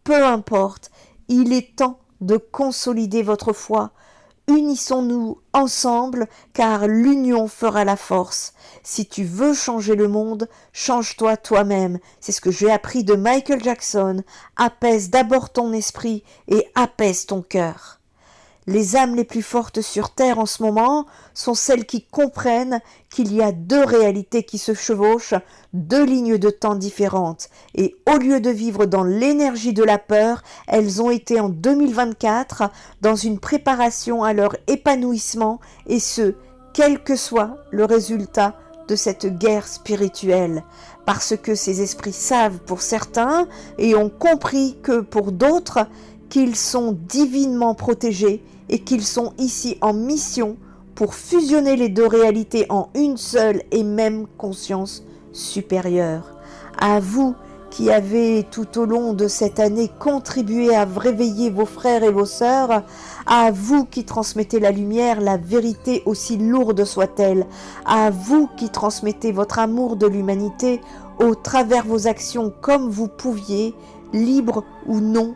peu importe, il est temps de consolider votre foi. Unissons-nous ensemble, car l'union fera la force. Si tu veux changer le monde, change-toi toi-même. C'est ce que j'ai appris de Michael Jackson. Apaise d'abord ton esprit et apaise ton cœur. Les âmes les plus fortes sur terre en ce moment sont celles qui comprennent qu'il y a deux réalités qui se chevauchent, deux lignes de temps différentes. Et au lieu de vivre dans l'énergie de la peur, elles ont été en 2024 dans une préparation à leur épanouissement, et ce, quel que soit le résultat de cette guerre spirituelle. Parce que ces esprits savent pour certains et ont compris que pour d'autres, qu'ils sont divinement protégés et qu'ils sont ici en mission pour fusionner les deux réalités en une seule et même conscience supérieure. À vous qui avez tout au long de cette année contribué à réveiller vos frères et vos sœurs, à vous qui transmettez la lumière, la vérité aussi lourde soit-elle, à vous qui transmettez votre amour de l'humanité au travers vos actions comme vous pouviez, libre ou non.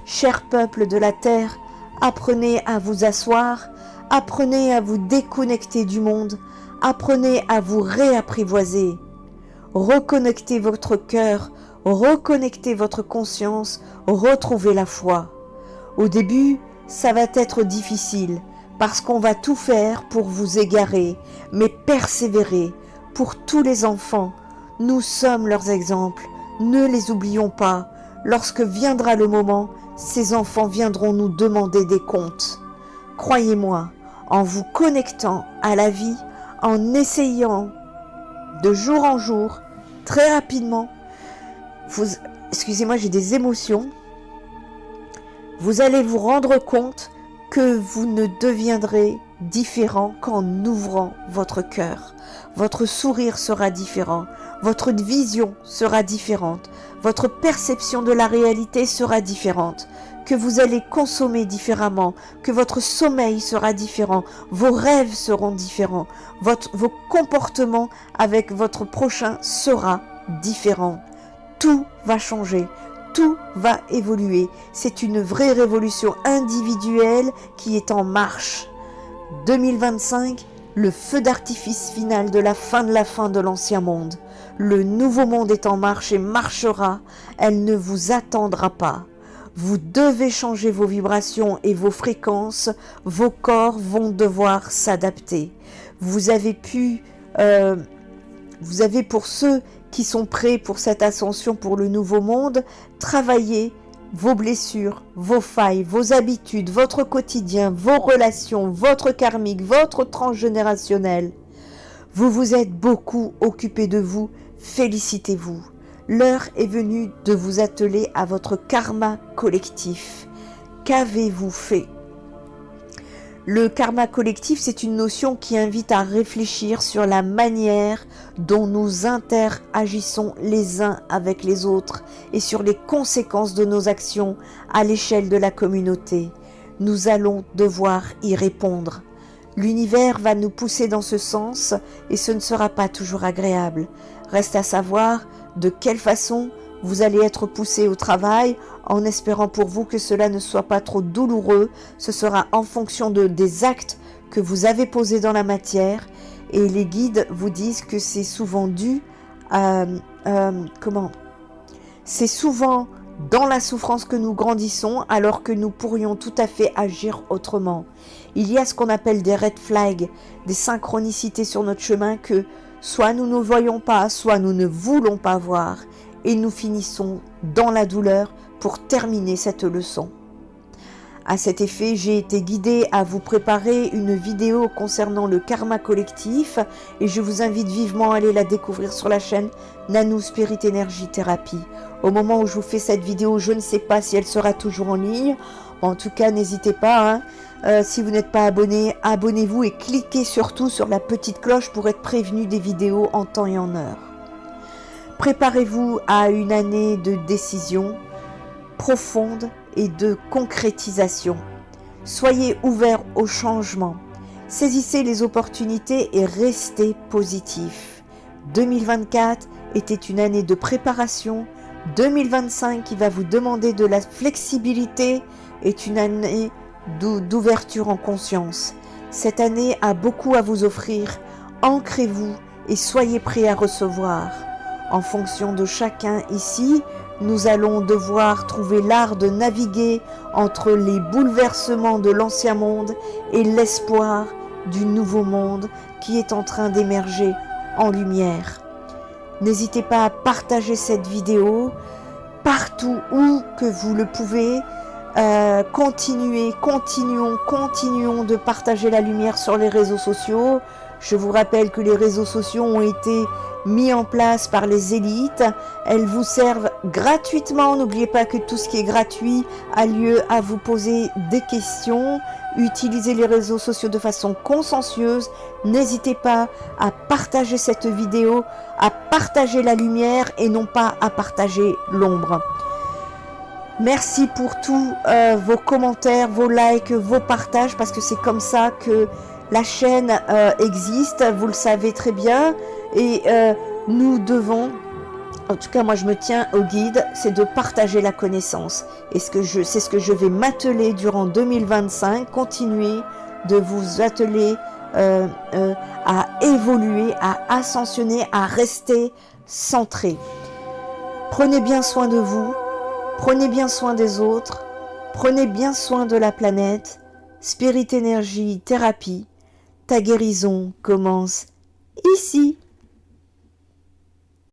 Cher peuple de la terre, apprenez à vous asseoir, apprenez à vous déconnecter du monde, apprenez à vous réapprivoiser. Reconnectez votre cœur, reconnectez votre conscience, retrouvez la foi. Au début, ça va être difficile, parce qu'on va tout faire pour vous égarer, mais persévérez. Pour tous les enfants, nous sommes leurs exemples, ne les oublions pas. Lorsque viendra le moment, ces enfants viendront nous demander des comptes. Croyez-moi, en vous connectant à la vie, en essayant de jour en jour, très rapidement, excusez-moi, j'ai des émotions, vous allez vous rendre compte que vous ne deviendrez différent qu'en ouvrant votre cœur. Votre sourire sera différent, votre vision sera différente, votre perception de la réalité sera différente, que vous allez consommer différemment, que votre sommeil sera différent, vos rêves seront différents, vos comportements avec votre prochain sera différent. Tout va changer. Tout va évoluer. C'est une vraie révolution individuelle qui est en marche. 2025, le feu d'artifice final de la fin de l'ancien monde. Le nouveau monde est en marche et marchera. Elle ne vous attendra pas. Vous devez changer vos vibrations et vos fréquences. Vos corps vont devoir s'adapter. Vous avez pour ceux qui sont prêts pour cette ascension pour le nouveau monde, travailler vos blessures, vos failles, vos habitudes, votre quotidien, vos relations, votre karmique, votre transgénérationnel. Vous vous êtes beaucoup occupé de vous, félicitez-vous. L'heure est venue de vous atteler à votre karma collectif. Qu'avez-vous fait ? Le karma collectif, c'est une notion qui invite à réfléchir sur la manière dont nous interagissons les uns avec les autres et sur les conséquences de nos actions à l'échelle de la communauté. Nous allons devoir y répondre. L'univers va nous pousser dans ce sens et ce ne sera pas toujours agréable. Reste à savoir de quelle façon vous allez être poussé au travail, en espérant pour vous que cela ne soit pas trop douloureux. Ce sera en fonction des actes que vous avez posés dans la matière. Et les guides vous disent que c'est souvent dû à... C'est souvent dans la souffrance que nous grandissons, alors que nous pourrions tout à fait agir autrement. Il y a ce qu'on appelle des red flags, des synchronicités sur notre chemin que soit nous ne voyons pas, soit nous ne voulons pas voir, et nous finissons dans la douleur pour terminer cette leçon. À cet effet, j'ai été guidée à vous préparer une vidéo concernant le karma collectif et je vous invite vivement à aller la découvrir sur la chaîne Nanou Spirit Energy Thérapie. Au moment où je vous fais cette vidéo, je ne sais pas si elle sera toujours en ligne. En tout cas, n'hésitez pas. Si vous n'êtes pas abonné, abonnez-vous et cliquez surtout sur la petite cloche pour être prévenu des vidéos en temps et en heure. Préparez-vous à une année de décision profonde et de concrétisation. Soyez ouverts au changement. Saisissez les opportunités et restez positifs. 2024 était une année de préparation. 2025 qui va vous demander de la flexibilité est une année d'ouverture en conscience. Cette année a beaucoup à vous offrir. Ancrez-vous et soyez prêts à recevoir. En fonction de chacun ici, nous allons devoir trouver l'art de naviguer entre les bouleversements de l'ancien monde et l'espoir du nouveau monde qui est en train d'émerger en lumière. N'hésitez pas à partager cette vidéo partout où que vous le pouvez. Continuons de partager la lumière sur les réseaux sociaux. Je vous rappelle que les réseaux sociaux ont été mis en place par les élites. Elles vous servent gratuitement. N'oubliez pas que tout ce qui est gratuit a lieu à vous poser des questions. Utilisez les réseaux sociaux de façon consciencieuse. N'hésitez pas à partager cette vidéo, à partager la lumière et non pas à partager l'ombre. Merci pour tous vos commentaires, vos likes, vos partages, parce que c'est comme ça que la chaîne existe, vous le savez très bien, et nous devons, en tout cas moi je me tiens au guide, c'est de partager la connaissance. Et c'est ce que je vais m'atteler durant 2025, continuer de vous atteler à évoluer, à ascensionner, à rester centré. Prenez bien soin de vous, prenez bien soin des autres, prenez bien soin de la planète. Spirit Energy Thérapie, ta guérison commence ici.